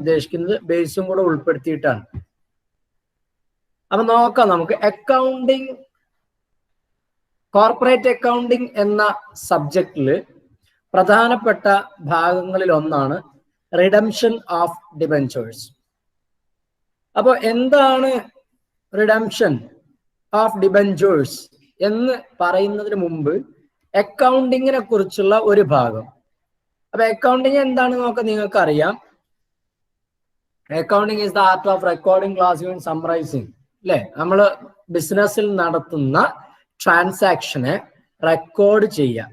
ഉദ്ദേശിക്കുന്നത് ബേസും കൂടെ ഉൾപ്പെടുത്തിയിട്ടാണ്. അപ്പൊ നോക്കാം നമുക്ക്. അക്കൗണ്ടിങ്, കോർപ്പറേറ്റ് അക്കൗണ്ടിങ് എന്ന സബ്ജക്റ്റില് പ്രധാനപ്പെട്ട ഭാഗങ്ങളിൽ ഒന്നാണ് റിഡംഷൻ ഓഫ് ഡിബെഞ്ചേഴ്സ്. അപ്പോൾ എന്താണ് റിഡംഷൻ ഓഫ് ഡിബെഞ്ചേഴ്സ് എന്ന് പറയുന്നതിന് മുമ്പ് അക്കൗണ്ടിങ്ങിനെ കുറിച്ചുള്ള ഒരു ഭാഗം. അപ്പൊ അക്കൗണ്ടിങ് എന്താണെന്ന് നോക്കാം. നിങ്ങൾക്ക് അറിയാം, accounting is the art of recording, classifying, summarising അല്ലെ? നമ്മൾ ബിസിനസ്സിൽ നടത്തുന്ന ട്രാൻസാക്ഷനെ റെക്കോർഡ് ചെയ്യാം.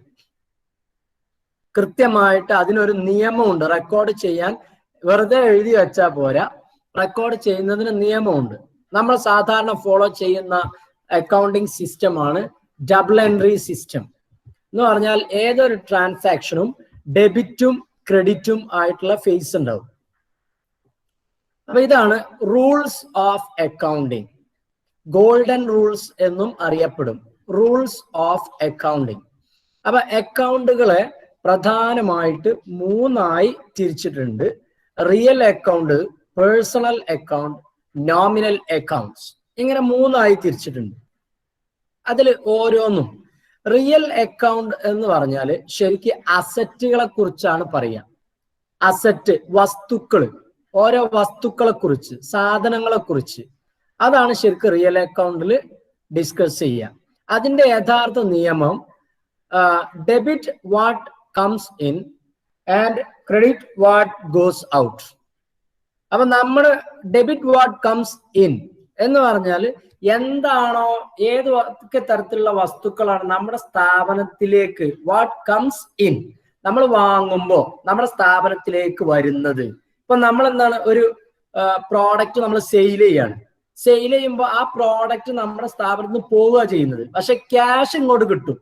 കൃത്യമായിട്ട് അതിനൊരു നിയമമുണ്ട്. റെക്കോർഡ് ചെയ്യാൻ വെറുതെ എഴുതി വെച്ചാൽ പോരാ, റെക്കോർഡ് ചെയ്യുന്നതിന് നിയമമുണ്ട്. നമ്മൾ സാധാരണ ഫോളോ ചെയ്യുന്ന അക്കൗണ്ടിങ് സിസ്റ്റമാണ് ഡബിൾ എൻട്രി സിസ്റ്റം. എന്ന് പറഞ്ഞാൽ ഏതൊരു ട്രാൻസാക്ഷനും ഡെബിറ്റും ക്രെഡിറ്റും ആയിട്ടുള്ള ഫേസ് ഉണ്ടാവും. അപ്പൊ ഇതാണ് rules of accounting. Golden rules എന്നും അറിയപ്പെടും. Rules of accounting. അപ്പൊ അക്കൗണ്ടുകളെ പ്രധാനമായിട്ട് മൂന്നായി തിരിച്ചിട്ടുണ്ട്. Real account, personal account, nominal accounts. ഇങ്ങനെ മൂന്നായി തിരിച്ചിട്ടുണ്ട്. അതിൽ ഓരോന്നും റിയൽ അക്കൗണ്ട് എന്ന് പറഞ്ഞാൽ ശരിക്കും അസറ്റുകളെ കുറിച്ചാണ് പറയുക. അസറ്റ്, വസ്തുക്കള്, ഓരോ വസ്തുക്കളെ കുറിച്ച്, സാധനങ്ങളെ കുറിച്ച്, അതാണ് ശരിക്കും റിയൽ അക്കൗണ്ടിൽ ഡിസ്കസ് ചെയ്യുക. അതിന്റെ യഥാർത്ഥ നിയമം debit what comes in and credit what goes out. അപ്പൊ നമ്മൾ ഡെബിറ്റ് വാട്ട് കംസ് ഇൻ എന്ന് പറഞ്ഞാൽ എന്താണോ, ഏതൊക്കെ തരത്തിലുള്ള വസ്തുക്കളാണ് നമ്മുടെ സ്ഥാപനത്തിലേക്ക്, വാട്ട് കംസ് ഇൻ, നമ്മൾ വാങ്ങുമ്പോൾ നമ്മുടെ സ്ഥാപനത്തിലേക്ക് വരുന്നത്. ഇപ്പൊ നമ്മൾ എന്താണ്, ഒരു പ്രോഡക്റ്റ് നമ്മൾ സെയിൽ ചെയ്യാണ്. സെയിൽ ചെയ്യുമ്പോൾ ആ പ്രോഡക്റ്റ് നമ്മുടെ സ്ഥാപനത്തിൽ നിന്ന് പോവുക ചെയ്യുന്നത്, പക്ഷെ ക്യാഷ് ഇങ്ങോട്ട് കിട്ടും.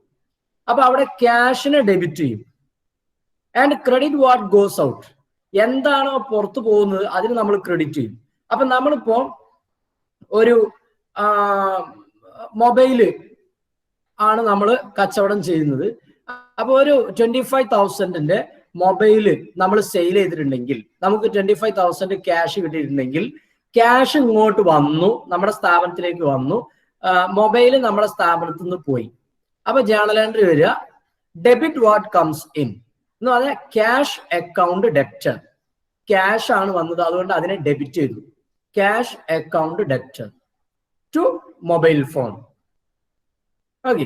അപ്പൊ അവിടെ ക്യാഷിനെ ഡെബിറ്റ് ചെയ്യും. And credit what goes out, എന്താണോ പുറത്തു പോകുന്നത് അതിന് നമ്മൾ ക്രെഡിറ്റ് ചെയ്യും. അപ്പൊ നമ്മളിപ്പോ ഒരു മൊബൈല് ആണ് നമ്മൾ കച്ചവടം ചെയ്യുന്നത്. അപ്പൊ ഒരു 25,000 മൊബൈല് നമ്മൾ സെയിൽ ചെയ്തിട്ടുണ്ടെങ്കിൽ, നമുക്ക് 25,000 ക്യാഷ് കിട്ടിയിട്ടുണ്ടെങ്കിൽ, ക്യാഷ് ഇങ്ങോട്ട് വന്നു, നമ്മുടെ സ്ഥാപനത്തിലേക്ക് വന്നു, മൊബൈല് നമ്മുടെ സ്ഥാപനത്തിൽ നിന്ന് പോയി. അപ്പൊ ജേണൽ എൻട്രി വരിക ഡെബിറ്റ് വാട്ട് കംസ് ഇൻ എന്ന് പറഞ്ഞാൽ ക്യാഷ് അക്കൗണ്ട് ഡെപ്റ്റർ. ക്യാഷ് ആണ് വന്നത്, അതുകൊണ്ട് അതിനെ ഡെബിറ്റ് ചെയ്തു. Cash account debtor to mobile phone. Okay,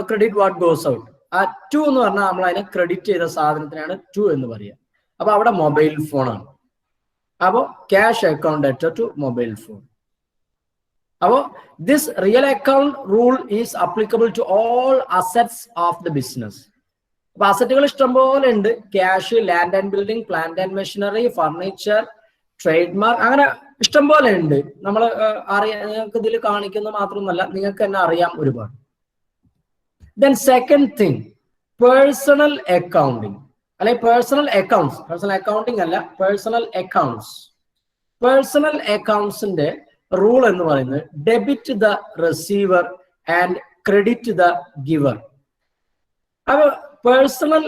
credit what goes out. ആ ടു എന്ന് പറഞ്ഞാൽ നമ്മൾ അതിനെ ക്രെഡിറ്റ് ചെയ്ത സാധനത്തിനാണ് ടു എന്ന് പറയുക. അപ്പൊ അവിടെ മൊബൈൽ ഫോണാണ്. അപ്പോൾ cash account debtor to mobile phone. അപ്പോൾ this real account rule is applicable to all assets of the business. അപ്പൊ അസറ്റുകൾ ഇഷ്ടംപോലെ ഉണ്ട്. Cash, land and building, plant and machinery, furniture, trade mark, അങ്ങനെ ഇഷ്ടംപോലെ ഉണ്ട്. നമ്മൾ അറിയാം, നിങ്ങൾക്ക് ഇതിൽ കാണിക്കുന്നത് മാത്രമല്ല, നിങ്ങൾക്ക് തന്നെ അറിയാം ഒരുപാട്. Then second thing, personal accounting അല്ലെ പേഴ്സണൽ അക്കൗണ്ട്സ്. പേഴ്സണൽ അക്കൗണ്ടിങ് അല്ല, പേഴ്സണൽ അക്കൗണ്ട്സ്. പേഴ്സണൽ അക്കൗണ്ട്സിന്റെ റൂൾ എന്ന് പറയുന്നത് debit the receiver and credit the giver. അപ്പൊ പേഴ്സണൽ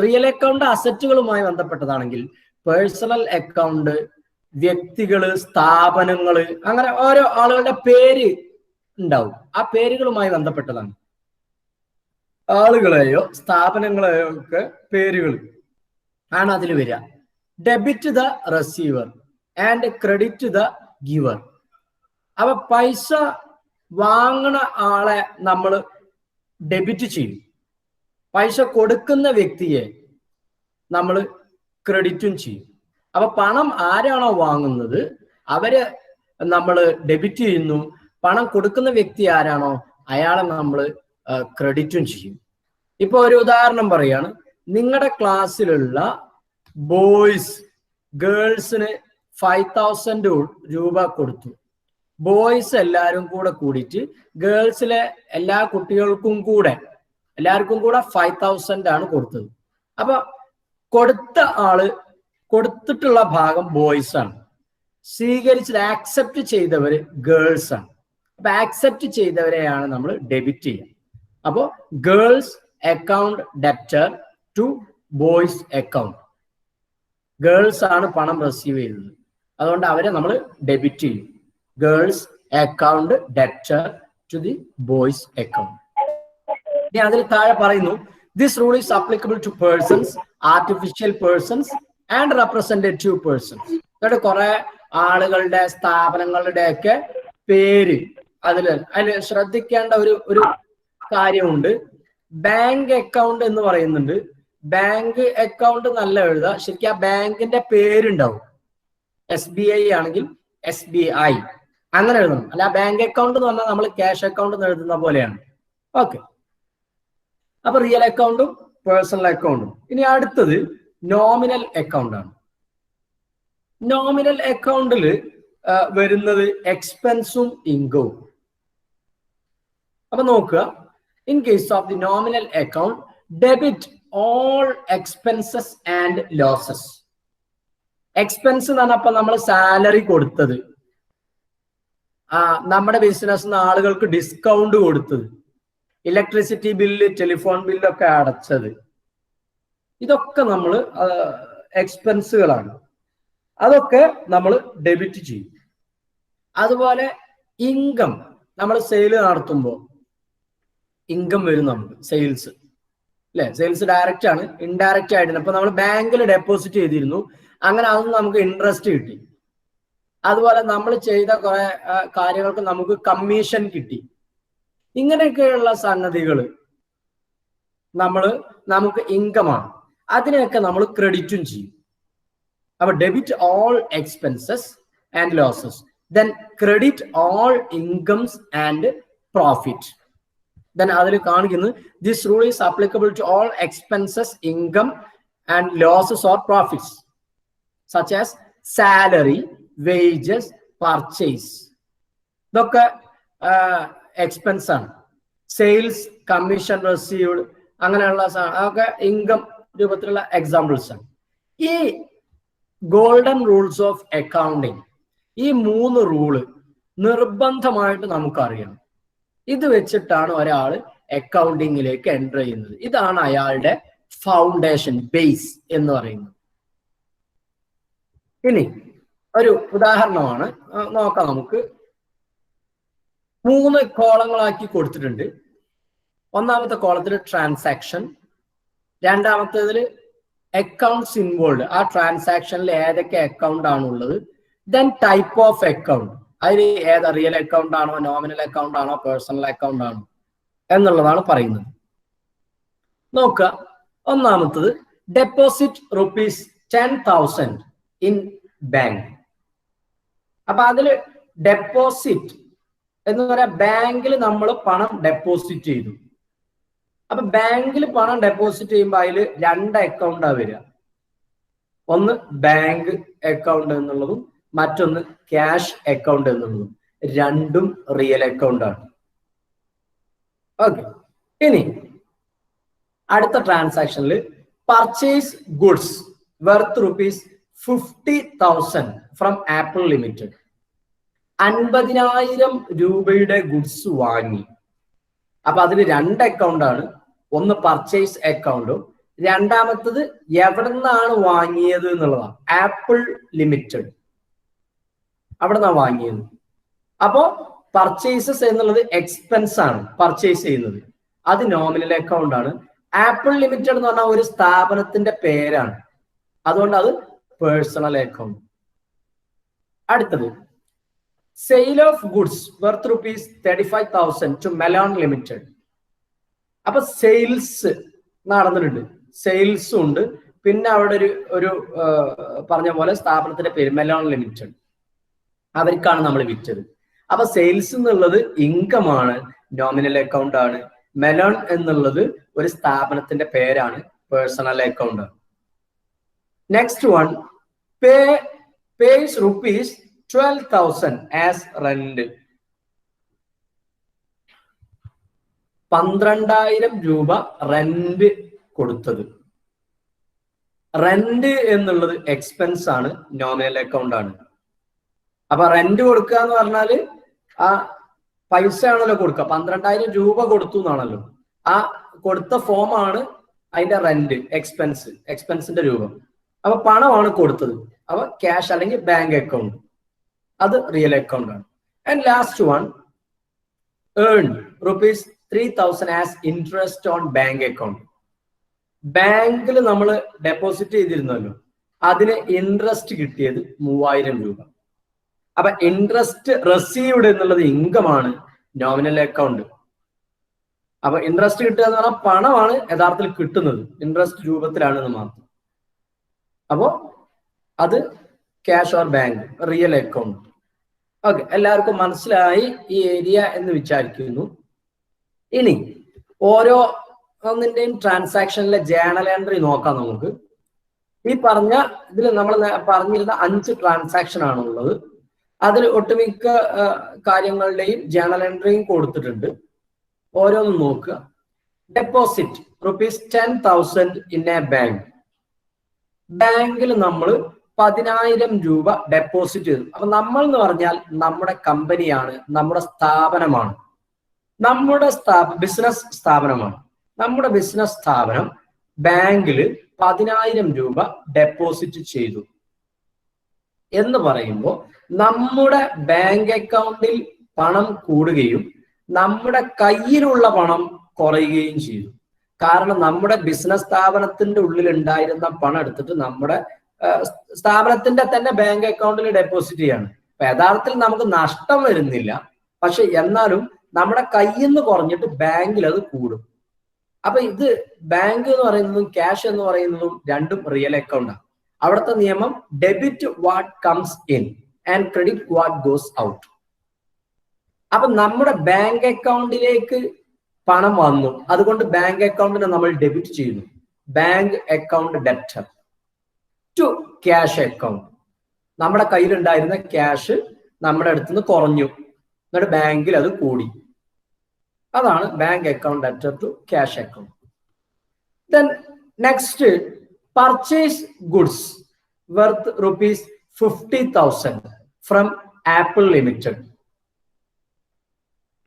റിയൽ അക്കൗണ്ട് അസറ്റുകളുമായി ബന്ധപ്പെട്ടതാണെങ്കിൽ, പേഴ്സണൽ അക്കൗണ്ട് വ്യക്തികള്, സ്ഥാപനങ്ങള്, അങ്ങനെ ഓരോ ആളുകളുടെ പേര് ഉണ്ടാവും. ആ പേരുകളുമായി ബന്ധപ്പെട്ടതാണ്. ആളുകളെയോ സ്ഥാപനങ്ങളെയോ ഒക്കെ പേരുകൾ ആണ് അതിൽ വരിക. Debit the receiver and credit the giver. അപ്പൊ പൈസ വാങ്ങണ ആളെ നമ്മൾ ഡെബിറ്റ് ചെയ്യും, പൈസ കൊടുക്കുന്ന വ്യക്തിയെ നമ്മൾ ക്രെഡിറ്റും ചെയ്യും. അപ്പൊ പണം ആരാണോ വാങ്ങുന്നത് അവരെ നമ്മൾ ഡെബിറ്റ് ചെയ്യുന്നു, പണം കൊടുക്കുന്ന വ്യക്തി ആരാണോ അയാളെ നമ്മൾ ക്രെഡിറ്റും ചെയ്യും. ഇപ്പൊ ഒരു ഉദാഹരണം പറയാണ്, നിങ്ങളുടെ ക്ലാസ്സിലുള്ള ബോയ്സ് ഗേൾസിന് 5,000 രൂപ കൊടുത്തു. ബോയ്സ് എല്ലാവരും കൂടെ കൂടിയിട്ട് ഗേൾസിലെ എല്ലാ കുട്ടികൾക്കും കൂടെ എല്ലാവർക്കും കൂടെ 5,000 ആണ് കൊടുത്തത്. അപ്പൊ കൊടുത്ത ആള്, കൊടുത്തിട്ടുള്ള ഭാഗം ബോയ്സ് ആണ്, സ്വീകരിച്ചത്, ആക്സെപ്റ്റ് ചെയ്തവര് ഗേൾസ് ആണ്. അപ്പൊ ആക്സെപ്റ്റ് ചെയ്തവരെയാണ് നമ്മൾ ഡെബിറ്റ് ചെയ്യുക. അപ്പോ girls account debtor to boys account. Girls ആണ് പണം റിസീവ് ചെയ്യുന്നത്. അതുകൊണ്ട് അവരെ നമ്മൾ ഡെബിറ്റ് ചെയ്യും. Girls account debtor to the boys account. ഇനി അതിൽ താഴെ പറയുന്നു this rule is applicable to persons, artificial persons and representative persons. എന്നിട്ട് കുറെ ആളുകളുടെ സ്ഥാപനങ്ങളുടെ ഒക്കെ പേര് അതിൽ ശ്രദ്ധിക്കേണ്ട ഒരു കാര്യമുണ്ട്. ബാങ്ക് അക്കൗണ്ട് എന്ന് പറയുന്നുണ്ട്. ബാങ്ക് അക്കൗണ്ട് നല്ല എഴുതുക. ശരിക്കും ആ ബാങ്കിന്റെ പേരുണ്ടാവും. SBI ആണെങ്കിൽ SBI അങ്ങനെ എഴുതണം. അല്ല ബാങ്ക് അക്കൗണ്ട് എന്ന് പറഞ്ഞാൽ നമ്മൾ ക്യാഷ് അക്കൗണ്ട് എന്ന് എഴുതുന്ന പോലെയാണ്. ഓക്കെ, അപ്പൊ റിയൽ അക്കൗണ്ടും പേഴ്സണൽ അക്കൗണ്ടും. ഇനി അടുത്തത് നോമിനൽ അക്കൗണ്ട് ആണ്. നോമിനൽ അക്കൗണ്ടിൽ വരുന്നത് എക്സ്പെൻസും ഇൻകവും. അപ്പൊ നോക്കുക, in case of the nominal account debit all expenses and losses. Expense എന്ന് പറഞ്ഞപ്പോ നമ്മൾ സാലറി കൊടുത്തത്, നമ്മുടെ ബിസിനസ് ആളുകൾക്ക് ഡിസ്കൗണ്ട് കൊടുത്തത്, ഇലക്ട്രിസിറ്റി ബില്ല്, ടെലിഫോൺ ബില്ലൊക്കെ അടച്ചത്, ഇതൊക്കെ നമ്മൾ എക്സ്പെൻസുകളാണ്. അതൊക്കെ നമ്മൾ ഡെബിറ്റ് ചെയ്യും. അതുപോലെ ഇൻകം, നമ്മൾ സെയിൽ നടത്തുമ്പോൾ ഇൻകം വരും നമുക്ക്, സെയിൽസ് അല്ലെ. സെയിൽസ് ഡയറക്റ്റ് ആണ്, ഇൻഡയറക്റ്റ് ആയിട്ടാണ്. അപ്പൊ നമ്മൾ ബാങ്കിൽ ഡെപ്പോസിറ്റ് ചെയ്തിരുന്നു, അങ്ങനെ അതൊന്നും നമുക്ക് ഇൻട്രസ്റ്റ് കിട്ടി. അതുപോലെ നമ്മൾ ചെയ്ത കുറെ കാര്യങ്ങൾക്ക് നമുക്ക് കമ്മീഷൻ കിട്ടി. ഇങ്ങനെയൊക്കെയുള്ള സംഗതികൾ നമുക്ക് ഇൻകമാണ്. അതിനെയൊക്കെ നമ്മൾ ക്രെഡിറ്റും ചെയ്യും. അപ്പൊ debit all expenses and losses, then credit all incomes and profit. Then അതിൽ കാണിക്കുന്നത് this rule is applicable to all expenses, income and losses or profits such as salary, wages, purchase. ഇതൊക്കെ എക്സ്പെൻസ് ആണ്. സെയിൽസ്, കമ്മീഷൻ റിസീവ്ഡ്, അങ്ങനെയുള്ള അതൊക്കെ income രൂപത്തിലുള്ള examples ആണ്. ഈ golden rules of accounting, ഈ 3 റൂള് നിർബന്ധമായിട്ട് നമുക്കറിയണം. ഇത് വെച്ചിട്ടാണ് ഒരാൾ അക്കൗണ്ടിങ്ങിലേക്ക് എൻ്റർ ചെയ്യുന്നത്. ഇതാണ് അയാളുടെ ഫൗണ്ടേഷൻ, ബേസ് എന്ന് പറയുന്നത്. ഇനി ഒരു ഉദാഹരണമാണ് നോക്കാം. നമുക്ക് 3 കോളങ്ങളാക്കി കൊടുത്തിട്ടുണ്ട്. ഒന്നാമത്തെ കോളത്തിൽ ട്രാൻസാക്ഷൻ, രണ്ടാമത്തേതിൽ അക്കൗണ്ട്സ് ഇൻവോൾവ്, ആ ട്രാൻസാക്ഷനിൽ ഏതൊക്കെ അക്കൗണ്ട് ആണുള്ളത്, ദെൻ ടൈപ്പ് ഓഫ് അക്കൗണ്ട്, അതിൽ ഏതാ റിയൽ അക്കൗണ്ട് ആണോ, നോമിനൽ അക്കൗണ്ട് ആണോ, പേഴ്സണൽ അക്കൗണ്ട് ആണോ എന്നുള്ളതാണ് പറയുന്നത്. നോക്കുക, ഒന്നാമത്തത് ഡെപ്പോസിറ്റ് ₹10,000 ഇൻ ബാങ്ക്. അപ്പൊ അതില് ഡെപ്പോസിറ്റ് എന്ന് പറയാ, ബാങ്കിൽ നമ്മൾ പണം ഡെപ്പോസിറ്റ് ചെയ്തു. അപ്പൊ ബാങ്കിൽ പണം ഡെപ്പോസിറ്റ് ചെയ്യുമ്പോൾ അതിൽ 2 അക്കൗണ്ടാ വരിക. ഒന്ന് ബാങ്ക് അക്കൗണ്ട് എന്നുള്ളതും മറ്റൊന്ന് ക്യാഷ് അക്കൗണ്ട് എന്നുള്ളതും. രണ്ടും റിയൽ അക്കൗണ്ട് ആണ്. ഓക്കെ, ഇനി അടുത്ത ട്രാൻസാക്ഷനിൽ purchase goods worth ₹50,000 from Apple limited. 50,000 രൂപയുടെ ഗുഡ്സ് വാങ്ങി. അപ്പൊ അതിൽ 2 അക്കൗണ്ട് ആണ്. ഒന്ന് പർച്ചേസ് അക്കൗണ്ടും രണ്ടാമത്തത് എവിടെ നിന്നാണ് വാങ്ങിയത് എന്നുള്ളതാണ്. ആപ്പിൾ ലിമിറ്റഡ്, അവിടെ നിന്നാണ് വാങ്ങിയത്. അപ്പോ പർച്ചേസസ് എന്നുള്ളത് എക്സ്പെൻസ് ആണ്, പർച്ചേസ് ചെയ്യുന്നത്. അത് നോമിനൽ അക്കൗണ്ട് ആണ്. ആപ്പിൾ ലിമിറ്റഡ് എന്ന് പറഞ്ഞാൽ ഒരു സ്ഥാപനത്തിന്റെ പേരാണ്, അതുകൊണ്ട് അത് പേഴ്സണൽ അക്കൗണ്ട്. അടുത്തത് sale of goods worth ₹35,000 to Melon Limited. അപ്പൊ സെയിൽസ് നടന്നിട്ടുണ്ട്, സെയിൽസും ഉണ്ട്, പിന്നെ അവിടെ ഒരു പറഞ്ഞ പോലെ സ്ഥാപനത്തിന്റെ പേര് മെലോൺ ലിമിറ്റഡ്, അവർക്കാണ് നമ്മൾ വിറ്റത്. അപ്പൊ സെയിൽസ് എന്നുള്ളത് ഇൻകം ആണ്, നോമിനൽ അക്കൗണ്ട് ആണ്. മെലോൺ എന്നുള്ളത് ഒരു സ്ഥാപനത്തിന്റെ പേരാണ്, പേഴ്സണൽ അക്കൗണ്ട് ആണ്. Next one, pays ₹12,000 as rent. 12,000 രൂപ റെന്റ് കൊടുത്തത്. റെന്റ് എന്നുള്ളത് എക്സ്പെൻസ് ആണ്, നോമിനൽ അക്കൗണ്ട് ആണ്. അപ്പൊ റെന്റ് കൊടുക്കുക എന്ന് പറഞ്ഞാല് ആ പൈസ ആണല്ലോ കൊടുക്കുക. 12,000 രൂപ കൊടുത്തു എന്നാണല്ലോ. ആ കൊടുത്ത ഫോമാണ് അതിന്റെ റെന്റ്, എക്സ്പെൻസിന്റെ രൂപം. അപ്പൊ പണമാണ് കൊടുത്തത്. അപ്പൊ ക്യാഷ് അല്ലെങ്കിൽ ബാങ്ക് അക്കൗണ്ട്, അത് റിയൽ അക്കൗണ്ട് ആണ്. And last one, earn ₹3,000 as interest on bank account. ബാങ്കിൽ നമ്മൾ ഡെപ്പോസിറ്റ് ചെയ്തിരുന്നല്ലോ, അതിന് ഇൻട്രസ്റ്റ് കിട്ടിയത് 3000 രൂപ. അപ്പൊ ഇൻട്രസ്റ്റ് റിസീവ്ഡ് എന്നുള്ളത് ഇൻകം ആണ്, നോമിനൽ അക്കൗണ്ട്. അപ്പൊ ഇൻട്രസ്റ്റ് കിട്ടുക എന്ന് പറഞ്ഞാൽ പണമാണ് യഥാർത്ഥത്തിൽ കിട്ടുന്നത്, ഇൻട്രസ്റ്റ് രൂപത്തിലാണെന്ന് മാത്രം. അപ്പോ അത് cash or bank, real account. Okay, എല്ലാവർക്കും മനസ്സിലായി ഈ ഏരിയ എന്ന് വിചാരിക്കുന്നു. ഇനി ഓരോ ഒന്നിന്റെയും ട്രാൻസാക്ഷനിലെ ജേണൽ എൻട്രി നോക്കാം നമുക്ക്. ഈ പറഞ്ഞ ഇതിൽ നമ്മൾ പറഞ്ഞിരുന്ന 5 ട്രാൻസാക്ഷൻ ആണുള്ളത്. അതിൽ ഒട്ടുമിക്ക കാര്യങ്ങളുടെയും ജേണൽ എൻട്രിയും കൊടുത്തിട്ടുണ്ട്. ഓരോന്നും നോക്കുക. Deposit ₹10,000 in A bank. ബാങ്കിൽ നമ്മൾ 10,000 രൂപ ഡെപ്പോസിറ്റ് ചെയ്തു. അപ്പൊ നമ്മൾ എന്ന് പറഞ്ഞാൽ നമ്മുടെ കമ്പനിയാണ്, നമ്മുടെ സ്ഥാപനമാണ്, നമ്മുടെ ബിസിനസ് സ്ഥാപനമാണ്. നമ്മുടെ ബിസിനസ് സ്ഥാപനം ബാങ്കിൽ 10,000 രൂപ ഡെപ്പോസിറ്റ് ചെയ്തു എന്ന് പറയുമ്പോൾ നമ്മുടെ ബാങ്ക് അക്കൗണ്ടിൽ പണം കൂടുകയും നമ്മുടെ കയ്യിലുള്ള പണം കുറയുകയും ചെയ്തു. കാരണം നമ്മുടെ ബിസിനസ് സ്ഥാപനത്തിന്റെ ഉള്ളിൽ ഉണ്ടായിരുന്ന പണം എടുത്തിട്ട് നമ്മുടെ സ്ഥാപനത്തിന്റെ തന്നെ ബാങ്ക് അക്കൗണ്ടിൽ ഡെപ്പോസിറ്റ് ചെയ്യാണ്. അപ്പൊ യഥാർത്ഥത്തിൽ നമുക്ക് നഷ്ടം വരുന്നില്ല, പക്ഷെ എന്നാലും നമ്മുടെ കയ്യിൽ നിന്ന് കുറഞ്ഞിട്ട് ബാങ്കിൽ അത് കൂടും. അപ്പൊ ഇത് ബാങ്ക് എന്ന് പറയുന്നതും ക്യാഷ് എന്ന് പറയുന്നതും രണ്ടും റിയൽ അക്കൗണ്ടാണ്. അവിടുത്തെ നിയമം debit what comes in and credit what goes out. അപ്പൊ നമ്മുടെ ബാങ്ക് അക്കൗണ്ടിലേക്ക് പണം വന്നു, അതുകൊണ്ട് ബാങ്ക് അക്കൗണ്ടിനെ നമ്മൾ ഡെബിറ്റ് ചെയ്യുന്നു. Bank account debtor to cash account. നമ്മുടെ കയ്യിലുണ്ടായിരുന്ന ക്യാഷ് നമ്മുടെ അടുത്തുനിന്ന് കുറഞ്ഞു, എന്നിട്ട് ബാങ്കിൽ അത് കൂടി. അതാണ് bank account debtor to cash account. Then next, purchase goods worth ₹50,000 from Apple Limited.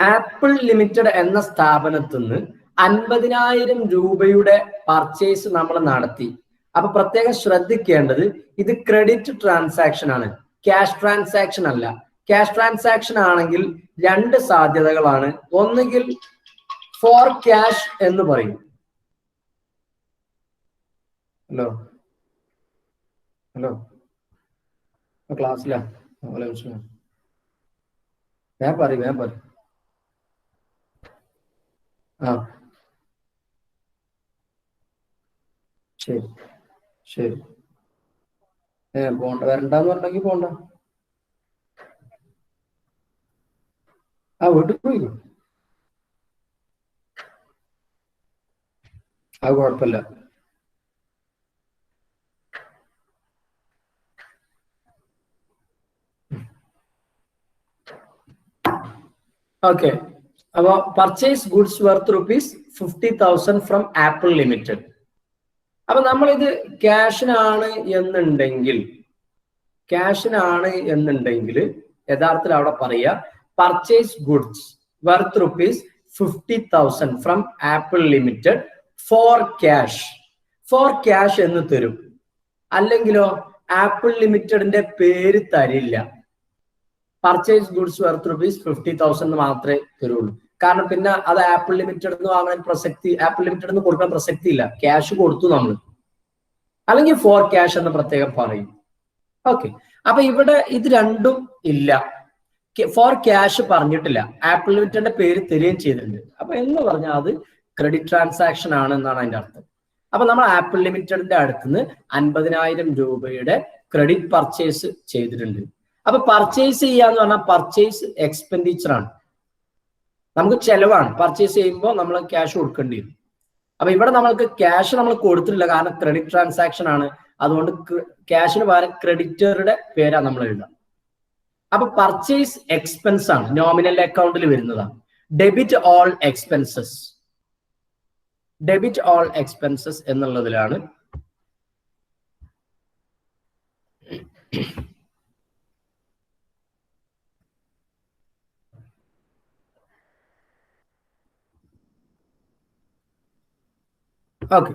Apple Limited എന്ന സ്ഥാപനത്തിൽ നിന്ന് 50,000 രൂപയുടെ പർച്ചേസ് നമ്മൾ നടത്തി. അപ്പൊ പ്രത്യേകം ശ്രദ്ധിക്കേണ്ടത്, ഇത് ക്രെഡിറ്റ് ട്രാൻസാക്ഷൻ ആണ്, ക്യാഷ് ട്രാൻസാക്ഷൻ അല്ല. ക്യാഷ് ട്രാൻസാക്ഷൻ ആണെങ്കിൽ 2 സാധ്യതകളാണ്. ഒന്നുകിൽ ഫോർ ക്യാഷ് എന്ന് പറയും. ഹലോ ഹലോ ക്ലാസ്സിലാ? വേഗം പറയും. ആ ശരി ശരി. പോണ്ട, വരണ്ടെന്ന് പറഞ്ഞെങ്കിൽ പോണ്ട. ആ വീട്ടിൽ പോയി, അത് കുഴപ്പമില്ല. ഓക്കെ, അപ്പൊ purchase goods worth ₹50,000 from Apple limited. അപ്പൊ നമ്മളിത് ക്യാഷിനാണ് എന്നുണ്ടെങ്കിൽ യഥാർത്ഥത്തിൽ അവിടെ പറയുക purchase goods worth ₹50,000 from Apple limited for cash. For cash എന്ന് തരും. അല്ലെങ്കിലോ ആപ്പിൾ ലിമിറ്റഡിന്റെ പേര് തരില്ല. പർച്ചേസ് ഗുഡ്സ് വർത്ത് ₹50,000 മാത്രമേ തരുള്ളൂ. കാരണം പിന്നെ അത് ആപ്പിൾ ലിമിറ്റഡ് എന്ന് വാങ്ങാൻ ആപ്പിൾ ലിമിറ്റഡ് എന്ന് കൊടുക്കാൻ പ്രസക്തി ഇല്ല, ക്യാഷ് കൊടുത്തു നമ്മൾ. അല്ലെങ്കിൽ ഫോർ ക്യാഷ് എന്ന് പ്രത്യേകം പറയും. ഓക്കെ, അപ്പൊ ഇവിടെ ഇത് രണ്ടും ഇല്ല. ഫോർ ക്യാഷ് പറഞ്ഞിട്ടില്ല, ആപ്പിൾ ലിമിറ്റഡിന്റെ പേര് തരികയും ചെയ്തിട്ടുണ്ട്. അപ്പൊ എന്ന് പറഞ്ഞാൽ അത് ക്രെഡിറ്റ് ട്രാൻസാക്ഷൻ ആണ് എന്നാണ് അതിന്റെ അർത്ഥം. അപ്പൊ നമ്മൾ ആപ്പിൾ ലിമിറ്റഡിന്റെ അടുത്തുനിന്ന് 50,000 രൂപയുടെ ക്രെഡിറ്റ് പർച്ചേസ് ചെയ്തിട്ടുണ്ട്. അപ്പൊ പർച്ചേസ് ചെയ്യാന്ന് പറഞ്ഞാൽ പർച്ചേസ് എക്സ്പെൻഡിച്ചർ ആണ്, നമുക്ക് ചെലവാണ്. പർച്ചേസ് ചെയ്യുമ്പോൾ നമ്മൾ ക്യാഷ് കൊടുക്കേണ്ടി വരും. അപ്പൊ ഇവിടെ നമ്മൾക്ക് ക്യാഷ് നമ്മൾ കൊടുത്തിട്ടില്ല, കാരണം ക്രെഡിറ്റ് ട്രാൻസാക്ഷൻ ആണ്. അതുകൊണ്ട് ക്യാഷിന് പകരം ക്രെഡിറ്ററുടെ പേരാണ് നമ്മൾ എഴുതുക. അപ്പൊ പർച്ചേസ് എക്സ്പെൻസ് ആണ്, നോമിനൽ അക്കൗണ്ടിൽ വരുന്നതാണ്. ഡെബിറ്റ് ഓൾ എക്സ്പെൻസസ് എന്നുള്ളതിലാണ്. Okay,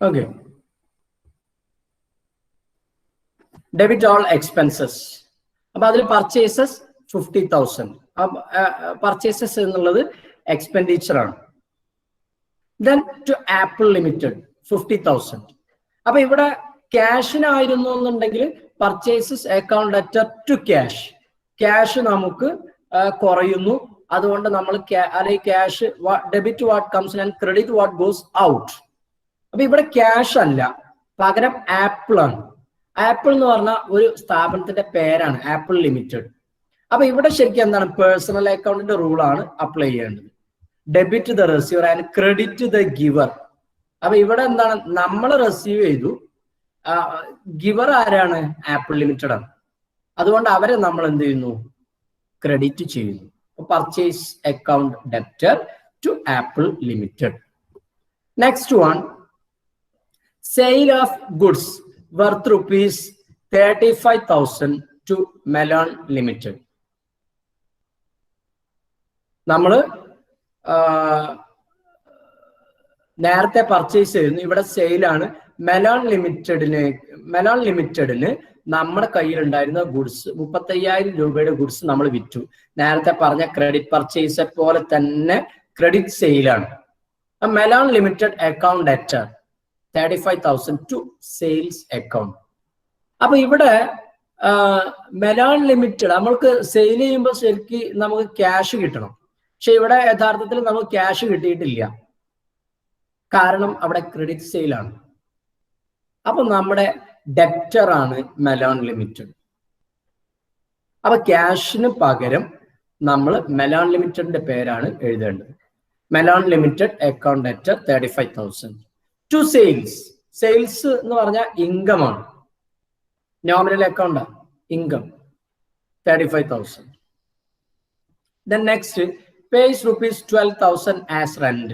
okay. Debit all expenses. അപ്പൊ അതിൽ പർച്ചേസസ് 50,000. പർച്ചേസസ് എന്നുള്ളത് എക്സ്പെൻഡിച്ചർ ആണ്. Then to Apple limited 50,000. അപ്പൊ ഇവിടെ ക്യാഷിനായിരുന്നു എന്നുണ്ടെങ്കിൽ purchases account debtor to cash. Cash നമുക്ക് കുറയുന്നു. അതുകൊണ്ട് നമ്മൾ cash debit what comes and credit what goes out. അപ്പൊ ഇവിടെ ക്യാഷ് അല്ല, പകരം ആപ്പിൾ ആണ്. ആപ്പിൾ എന്ന് പറഞ്ഞ ഒരു സ്ഥാപനത്തിന്റെ പേരാണ്, ആപ്പിൾ ലിമിറ്റഡ്. അപ്പൊ ഇവിടെ ശരിക്കും എന്താണ്, പേഴ്സണൽ അക്കൗണ്ടിന്റെ റൂളാണ് അപ്ലൈ ചെയ്യേണ്ടത്. Debit the receiver and credit the giver. അപ്പൊ ഇവിടെ എന്താണ്, നമ്മൾ റിസീവ് ചെയ്തു, ഗിവർ ആരാണ്, ആപ്പിൾ ലിമിറ്റഡ് ആണ്. അതുകൊണ്ട് അവരെ നമ്മൾ എന്ത് ചെയ്യുന്നു, ക്രെഡിറ്റ് ചെയ്യുന്നു. Purchase account debtor to Apple Limited. Next one, sale of goods worth rupees 35,000 to Melon Limited. നമ്മള് നേരത്തെ പർച്ചേസ് ചെയ്യുന്നു, ഇവിടെ സെയിലാണ്. മെലോൺ ലിമിറ്റഡിന് നമ്മുടെ കയ്യിലുണ്ടായിരുന്ന ഗുഡ്സ് 35,000 രൂപയുടെ ഗുഡ്സ് നമ്മൾ വിറ്റു. നേരത്തെ പറഞ്ഞ ക്രെഡിറ്റ് പർച്ചേസ് പോലെ തന്നെ ക്രെഡിറ്റ് സെയിലാണ്. Melon limited account debtor 35,000 to sales account. അപ്പൊ ഇവിടെ മെലോൺ ലിമിറ്റഡ് നമ്മൾക്ക് സെയിൽ ചെയ്യുമ്പോൾ ശരിക്കും നമുക്ക് ക്യാഷ് കിട്ടണം. പക്ഷെ ഇവിടെ യഥാർത്ഥത്തിൽ നമുക്ക് ക്യാഷ് കിട്ടിയിട്ടില്ല, കാരണം അവിടെ ക്രെഡിറ്റ് സെയിലാണ്. അപ്പൊ നമ്മുടെ ഡെപ്റ്റർ ആണ് മെലോൺ ലിമിറ്റഡ്. അപ്പൊ ക്യാഷിന് പകരം നമ്മൾ മെലോൺ ലിമിറ്റഡിന്റെ പേരാണ് എഴുതേണ്ടത്. Melon limited account debtor 35,000 to sales. Sales എന്ന് പറഞ്ഞാൽ ഇൻകം ആണ്, nominal account income 35,000. Then next, pays rupees 12,000 as rent.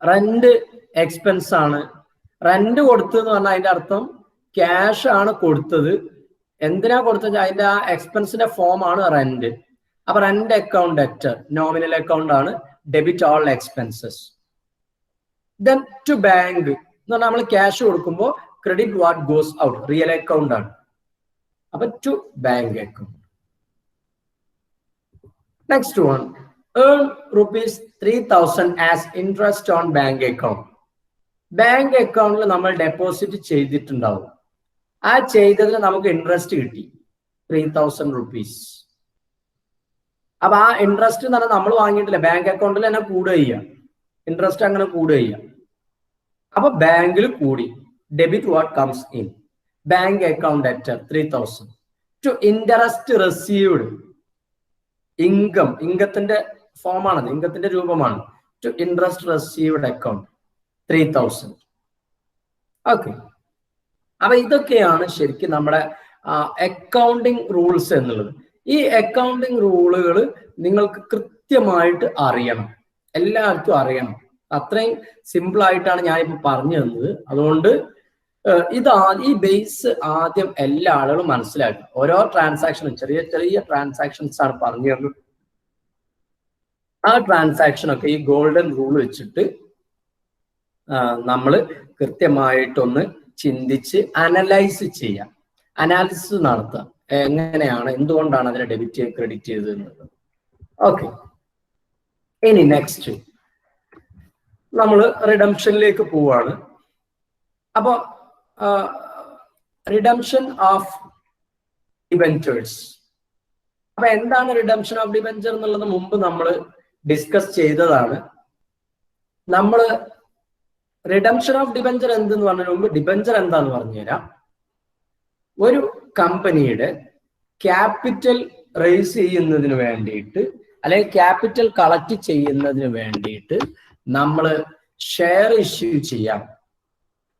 Rent expense ആണ്. റെന്റ് കൊടുത്തതെന്ന് പറഞ്ഞാൽ അതിന്റെ അർത്ഥം ക്യാഷ് ആണ് കൊടുത്തത്. എന്തിനാ കൊടുത്തത്, അതിന്റെ ആ എക്സ്പെൻസിന്റെ ഫോം ആണ് റെന്റ്. അപ്പൊ rent account debtor nominal account ആണ്, debit all expenses. Then to bank എന്ന് പറഞ്ഞാൽ നമ്മൾ ക്യാഷ് കൊടുക്കുമ്പോൾ credit what goes out, real account ആണ്. അപ്പൊ to bank account. Next one, earn rupees 3,000 as interest on bank account. Bank അക്കൗണ്ടിൽ നമ്മൾ deposit ചെയ്തിട്ടുണ്ടാവും, ആ ചെയ്തതിന് നമുക്ക് ഇൻട്രസ്റ്റ് കിട്ടി 3,000 rupees. അപ്പൊ ആ ഇൻട്രസ്റ്റ് എന്ന് പറഞ്ഞാൽ നമ്മൾ വാങ്ങിയിട്ടില്ല, ബാങ്ക് അക്കൗണ്ടിൽ തന്നെ കൂടുക ചെയ്യുക, ഇൻട്രസ്റ്റ് അങ്ങനെ കൂടുക ചെയ്യുക. അപ്പൊ ബാങ്കിൽ കൂടി, debit what comes in, bank account debtor 3,000 to interest received. ഇൻകത്തിന്റെ ഫോമാണത്, ഇൻകത്തിന്റെ രൂപമാണ്. To interest received account 3,000. Okay. അപ്പൊ ഇതൊക്കെയാണ് ശരിക്കും നമ്മുടെ അക്കൗണ്ടിങ് റൂൾസ് എന്നുള്ളത്. ഈ അക്കൗണ്ടിങ് റൂളുകൾ നിങ്ങൾക്ക് കൃത്യമായിട്ട് അറിയണം, എല്ലാവർക്കും അറിയണം. അത്രയും സിമ്പിൾ ആയിട്ടാണ് ഞാനിപ്പോ പറഞ്ഞു തന്നത്. അതുകൊണ്ട് ഈ ബേസ് ആദ്യം എല്ലാ ആളുകളും മനസ്സിലാക്കുക. ഓരോ ട്രാൻസാക്ഷനും ചെറിയ ചെറിയ ട്രാൻസാക്ഷൻസ് ആണ് പറഞ്ഞു തന്നത്. ആ ട്രാൻസാക്ഷൻ ഒക്കെ ഈ ഗോൾഡൻ റൂൾ വെച്ചിട്ട് നമ്മൾ കൃത്യമായിട്ടൊന്ന് ചിന്തിച്ച് അനലൈസ് ചെയ്യാം, അനാലിസിസ് നടത്താം. എങ്ങനെയാണ്, എന്തുകൊണ്ടാണ് അതിനെ ഡെബിറ്റ് ക്രെഡിറ്റ് ചെയ്തത് എന്നുള്ളത്. ഓക്കെ. ഇനി നെക്സ്റ്റ് നമ്മൾ റിഡംഷനിലേക്ക് പോവാണ്. അപ്പൊ റിഡംഷൻ ഓഫ് ഡിബെഞ്ചേഴ്സ്. അപ്പൊ എന്താണ് റിഡംഷൻ ഓഫ് ഡിബെഞ്ചർ എന്നുള്ളത് മുമ്പ് നമ്മൾ ഡിസ്കസ് ചെയ്തതാണ്. നമ്മൾ റിഡംഷൻ ഓഫ് ഡിബെഞ്ചർ എന്തെന്ന് പറഞ്ഞതിന് മുമ്പ് ഡിബെഞ്ചർ എന്താന്ന് പറഞ്ഞുതരാം. ഒരു കമ്പനിയുടെ ക്യാപിറ്റൽ റേസ് ചെയ്യുന്നതിന് വേണ്ടിയിട്ട് അല്ലെങ്കിൽ ക്യാപിറ്റൽ കളക്ട് ചെയ്യുന്നതിന് വേണ്ടിയിട്ട് നമ്മൾ ഷെയർ ഇഷ്യൂ ചെയ്യാം,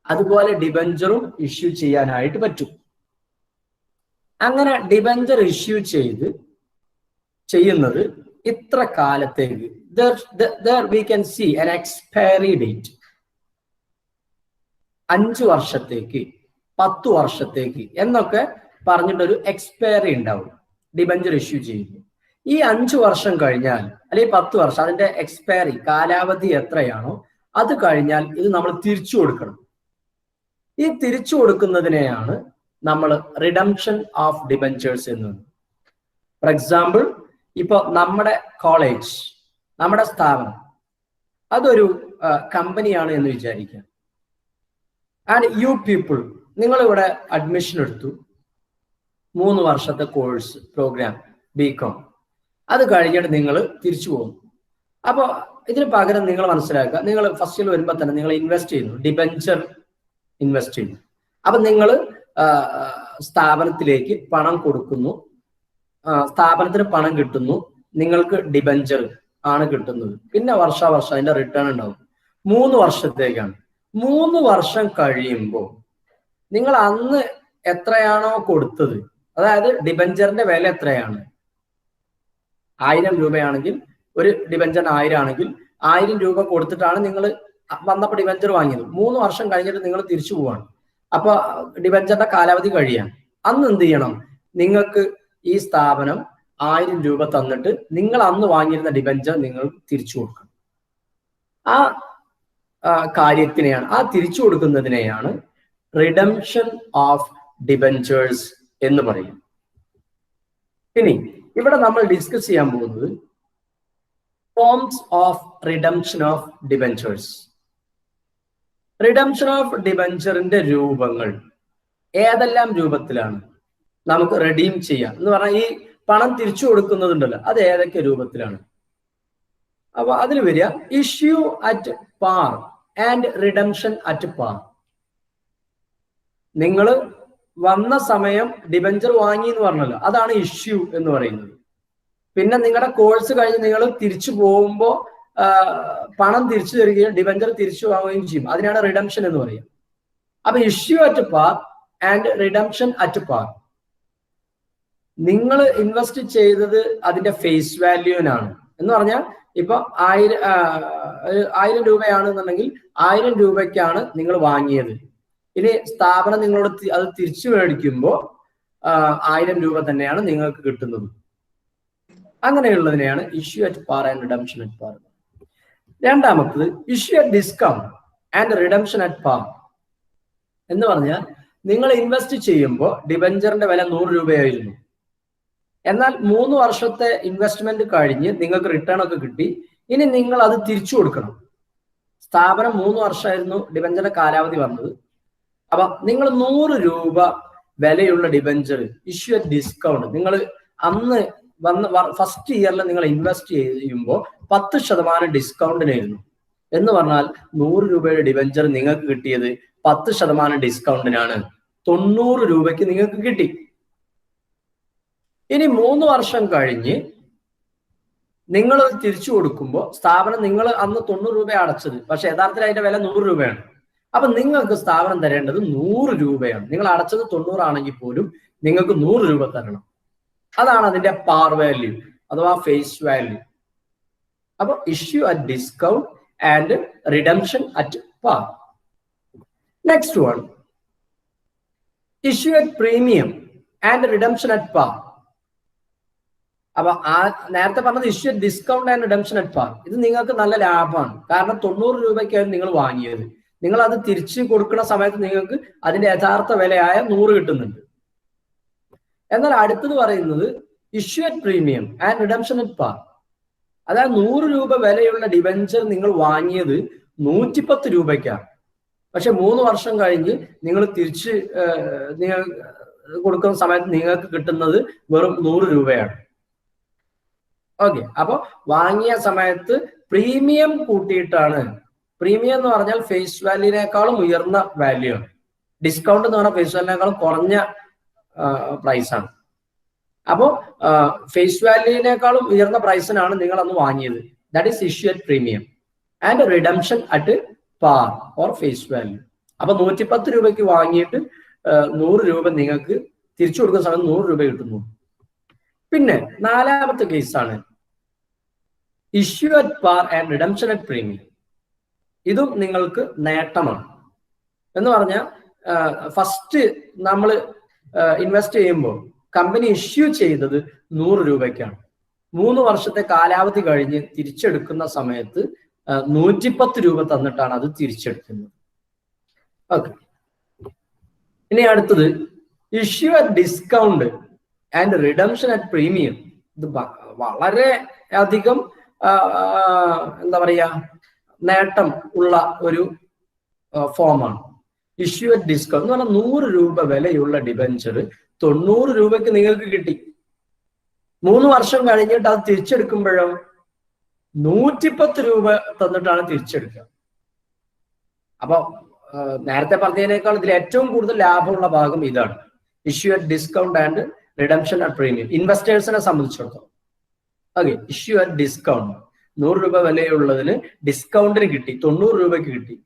അതുപോലെ ഡിബെഞ്ചറും ഇഷ്യൂ ചെയ്യാനായിട്ട് പറ്റും. അങ്ങനെ ഡിബെഞ്ചർ ഇഷ്യൂ ചെയ്യുന്നത് ഇത്ര കാലത്തേക്ക്, we can see an expiry date. 5 വർഷത്തേക്ക്, 10 വർഷത്തേക്ക് എന്നൊക്കെ പറഞ്ഞിട്ടൊരു എക്സ്പയറി ഉണ്ടാവും ഡിബെഞ്ചർ ഇഷ്യൂ ചെയ്യുമ്പോൾ. ഈ 5 വർഷം കഴിഞ്ഞാൽ അല്ലെങ്കിൽ 10 വർഷം, അതിന്റെ എക്സ്പയറി കാലാവധി എത്രയാണോ അത് കഴിഞ്ഞാൽ ഇത് നമ്മൾ തിരിച്ചു കൊടുക്കണം. ഈ തിരിച്ചു കൊടുക്കുന്നതിനെയാണ് നമ്മൾ റിഡംഷൻ ഓഫ് ഡിബഞ്ചേഴ്സ് എന്ന്. ഫോർ എക്സാമ്പിൾ, ഇപ്പൊ നമ്മുടെ കോളേജ്, നമ്മുടെ സ്ഥാപനം അതൊരു കമ്പനിയാണ് എന്ന് വിചാരിക്കാം. ആൻഡ് യു പീപ്പിൾ, നിങ്ങളിവിടെ അഡ്മിഷൻ എടുത്തു, 3 വർഷത്തെ കോഴ്സ് പ്രോഗ്രാം ബികോം. അത് കഴിഞ്ഞിട്ട് നിങ്ങൾ തിരിച്ചു പോകും. അപ്പോൾ ഇതിന് പകരം നിങ്ങൾ മനസ്സിലാക്കുക, നിങ്ങൾ ഫസ്റ്റിൽ വരുമ്പോൾ തന്നെ നിങ്ങൾ ഇൻവെസ്റ്റ് ചെയ്യുന്നു, ഡിബഞ്ചർ ഇൻവെസ്റ്റ് ചെയ്യുന്നു. അപ്പൊ നിങ്ങൾ സ്ഥാപനത്തിലേക്ക് പണം കൊടുക്കുന്നു, സ്ഥാപനത്തിന് പണം കിട്ടുന്നു, നിങ്ങൾക്ക് ഡിബഞ്ചർ ആണ് കിട്ടുന്നത്. പിന്നെ വർഷാവർഷം അതിന്റെ റിട്ടേൺ ഉണ്ടാവും. 3 വർഷത്തേക്കാണ്. 3 വർഷം കഴിയുമ്പോൾ നിങ്ങൾ അന്ന് എത്രയാണോ കൊടുത്തത്, അതായത് ഡിബഞ്ചറിന്റെ വില എത്രയാണ്, 1000 രൂപയാണെങ്കിൽ, ഒരു ഡിബഞ്ചറിന് 1000 ആണെങ്കിൽ 1000 രൂപ കൊടുത്തിട്ടാണ് നിങ്ങൾ വന്നപ്പോൾ ഡിബഞ്ചർ വാങ്ങിയത്. 3 വർഷം കഴിഞ്ഞിട്ട് നിങ്ങൾ തിരിച്ചു പോവാണ്. അപ്പൊ ഡിബഞ്ചറിന്റെ കാലാവധി കഴിയാൻ അന്ന് എന്ത് ചെയ്യണം? നിങ്ങൾക്ക് ഈ സ്ഥാപനം 1000 രൂപ തന്നിട്ട് നിങ്ങൾ അന്ന് വാങ്ങിയിരുന്ന ഡിബഞ്ചർ നിങ്ങൾ തിരിച്ചു കൊടുക്കണം. ആ കാര്യത്തിനെയാണ്, ആ തിരിച്ചു കൊടുക്കുന്നതിനെയാണ് റിഡംഷൻ ഓഫ് ഡിബഞ്ചേഴ്സ് എന്ന് പറയും. ഇനി ഇവിടെ നമ്മൾ ഡിസ്കസ് ചെയ്യാൻ പോകുന്നത് forms of redemption of debentures. Redemption of ഡിബഞ്ചറിന്റെ രൂപങ്ങൾ ഏതെല്ലാം രൂപത്തിലാണ് നമുക്ക് റെഡീം ചെയ്യാം എന്ന് പറഞ്ഞാൽ, ഈ പണം തിരിച്ചു കൊടുക്കുന്നതുണ്ടല്ലോ, അത് ഏതൊക്കെ രൂപത്തിലാണ്? അപ്പൊ അതിൽ വരിക issue at par and redemption at par. നിങ്ങൾ വന്ന സമയം ഡിബഞ്ചർ വാങ്ങി എന്ന് പറഞ്ഞല്ലോ, അതാണ് ഇഷ്യൂ എന്ന് പറയുന്നത്. പിന്നെ നിങ്ങളുടെ കോഴ്സ് കഴിഞ്ഞ് നിങ്ങൾ തിരിച്ചു പോകുമ്പോൾ പണം തിരിച്ചു തരികയും ഡിബഞ്ചർ തിരിച്ചു വാങ്ങുകയും ചെയ്യും. അതിനാണ് റിഡംഷൻ എന്ന് പറയുക. അപ്പൊ issue at par and redemption at par. നിങ്ങൾ ഇൻവെസ്റ്റ് ചെയ്തത് അതിന്റെ ഫേസ് വാല്യൂവിനാണ് എന്ന് പറഞ്ഞാൽ, ഇപ്പൊ 1000 രൂപയാണെന്നുണ്ടെങ്കിൽ 1000 രൂപയ്ക്കാണ് നിങ്ങൾ വാങ്ങിയത്. ഇനി സ്ഥാപനം നിങ്ങളോട് അത് തിരിച്ചു മേടിക്കുമ്പോൾ 1000 രൂപ തന്നെയാണ് നിങ്ങൾക്ക് കിട്ടുന്നത്. അങ്ങനെയുള്ളതിനെയാണ് issue at par and redemption at par. രണ്ടാമത്തത് issue at discount and redemption at par എന്ന് പറഞ്ഞാൽ, നിങ്ങൾ ഇൻവെസ്റ്റ് ചെയ്യുമ്പോൾ ഡിബഞ്ചറിന്റെ വില 100 രൂപയായിരുന്നു. എന്നാൽ 3 വർഷത്തെ ഇൻവെസ്റ്റ്മെന്റ് കഴിഞ്ഞ് നിങ്ങൾക്ക് റിട്ടേൺ ഒക്കെ കിട്ടി. ഇനി നിങ്ങൾ അത് തിരിച്ചു കൊടുക്കണം. സ്ഥാപനം 3 വർഷമായിരുന്നു ഡിബഞ്ചറിന്റെ കാലാവധി വന്നത്. അപ്പൊ നിങ്ങൾ 100 രൂപ വിലയുള്ള ഡിബഞ്ചർ ഇഷ്യൂ അറ്റ് ഡിസ്കൗണ്ട്, നിങ്ങൾ അന്ന് വന്ന ഫസ്റ്റ് ഇയറിൽ നിങ്ങൾ ഇൻവെസ്റ്റ് ചെയ്യുമ്പോൾ 10% ഡിസ്കൗണ്ടിനായിരുന്നു. എന്ന് പറഞ്ഞാൽ 100 രൂപയുടെ ഡിബഞ്ചർ നിങ്ങൾക്ക് കിട്ടിയത് 10% ഡിസ്കൗണ്ടിനാണ്. 90 രൂപയ്ക്ക് നിങ്ങൾക്ക് കിട്ടി. ഇനി 3 വർഷം കഴിഞ്ഞ് നിങ്ങൾ തിരിച്ചു കൊടുക്കുമ്പോൾ സ്ഥാപനം, നിങ്ങൾ അന്ന് 90 രൂപ അടച്ചത്, പക്ഷെ യഥാർത്ഥത്തിൽ അതിന്റെ വില 100 രൂപയാണ്. അപ്പൊ നിങ്ങൾക്ക് സ്ഥാപനം തരേണ്ടത് 100 രൂപയാണ്. നിങ്ങൾ അടച്ചത് 90 ആണെങ്കിൽ പോലും നിങ്ങൾക്ക് 100 രൂപ തരണം. അതാണ് അതിന്റെ പാർ വാല്യൂ അഥവാ ഫേസ് വാല്യൂ. അപ്പൊ issue at discount and redemption at par. Next one, issue at premium and redemption at par. അപ്പൊ നേരത്തെ പറഞ്ഞത് issue at discount and redemption at par. ഇത് നിങ്ങൾക്ക് നല്ല ലാഭമാണ്. കാരണം 90 രൂപയ്ക്കായിരുന്നു നിങ്ങൾ വാങ്ങിയത്. നിങ്ങൾ അത് തിരിച്ചു കൊടുക്കുന്ന സമയത്ത് നിങ്ങൾക്ക് അതിന്റെ യഥാർത്ഥ വിലയായ 100 കിട്ടുന്നുണ്ട്. എന്നാൽ അടുത്തത് പറയുന്നത് issue at premium and redemption at par. അതായത് 100 രൂപ വിലയുള്ള ഡിബഞ്ചർ നിങ്ങൾ വാങ്ങിയത് 110 രൂപയ്ക്കാണ്. പക്ഷെ 3 വർഷം കഴിഞ്ഞ് നിങ്ങൾ തിരിച്ച് നിങ്ങൾ കൊടുക്കുന്ന സമയത്ത് നിങ്ങൾക്ക് കിട്ടുന്നത് വെറും 100 രൂപയാണ്. ഓക്കെ, അപ്പൊ വാങ്ങിയ സമയത്ത് പ്രീമിയം കൂട്ടിയിട്ടാണ്. പ്രീമിയം എന്ന് പറഞ്ഞാൽ ഫേസ് വാല്യൂവിനേക്കാളും ഉയർന്ന വാല്യൂ ആണ്. ഡിസ്കൗണ്ട് എന്ന് പറഞ്ഞാൽ ഫേസ് വാല്യൂവിനേക്കാളും കുറഞ്ഞ പ്രൈസ് ആണ്. അപ്പോൾ ഫേസ് വാല്യൂവിനേക്കാളും ഉയർന്ന പ്രൈസിനാണ് നിങ്ങൾ അന്ന് വാങ്ങിയത്. That is issue at premium and redemption at par or face value. അപ്പൊ 110 രൂപയ്ക്ക് വാങ്ങിയിട്ട് 100 രൂപ നിങ്ങൾക്ക് തിരിച്ചു കൊടുക്കുന്ന സമയത്ത് 100 രൂപ കിട്ടുന്നു. പിന്നെ 4ാമത്തെ കേസാണ് issue at par and redemption at premium. ഇതും നിങ്ങൾക്ക് നേട്ടമാണ്. എന്ന് പറഞ്ഞാൽ ഫസ്റ്റ് നമ്മൾ ഇൻവെസ്റ്റ് ചെയ്യുമ്പോൾ കമ്പനി ഇഷ്യൂ ചെയ്തത് 100 രൂപയ്ക്കാണ്. 3 വർഷത്തെ കാലാവധി കഴിഞ്ഞ് തിരിച്ചെടുക്കുന്ന സമയത്ത് 110 രൂപ തന്നിട്ടാണ് അത് തിരിച്ചെടുക്കുന്നത്. ഓക്കെ, ഇനി അടുത്തത് issue at discount and redemption at premium. ഇത് വളരെ അധികം എന്താ പറയാ നേട്ടം ഉള്ള ഒരു ഫോമാണ്. ഇഷ്യൂ അറ്റ് ഡിസ്കൗണ്ട് എന്ന് പറഞ്ഞാൽ 100 രൂപ വിലയുള്ള ഡിബഞ്ചർ 90 രൂപയ്ക്ക് നിങ്ങൾക്ക് കിട്ടി. 3 വർഷം കഴിഞ്ഞിട്ട് അത് തിരിച്ചെടുക്കുമ്പോഴോ 110 രൂപ തന്നിട്ടാണ് തിരിച്ചെടുക്കുക. അപ്പൊ നേരത്തെ പറഞ്ഞതിനേക്കാൾ ഇതിൽ ഏറ്റവും കൂടുതൽ ലാഭമുള്ള ഭാഗം ഇതാണ്, issue at discount and redemption at premium. ഇൻവെസ്റ്റേഴ്സിനെ സംബന്ധിച്ചിടത്തോളം ഓക്കെ, ഇഷ്യൂ അറ്റ് ഡിസ്കൗണ്ട് 100 രൂപ വിലയുള്ളതിന് ഡിസ്കൗണ്ടിന് കിട്ടി, 90 രൂപയ്ക്ക് കിട്ടി.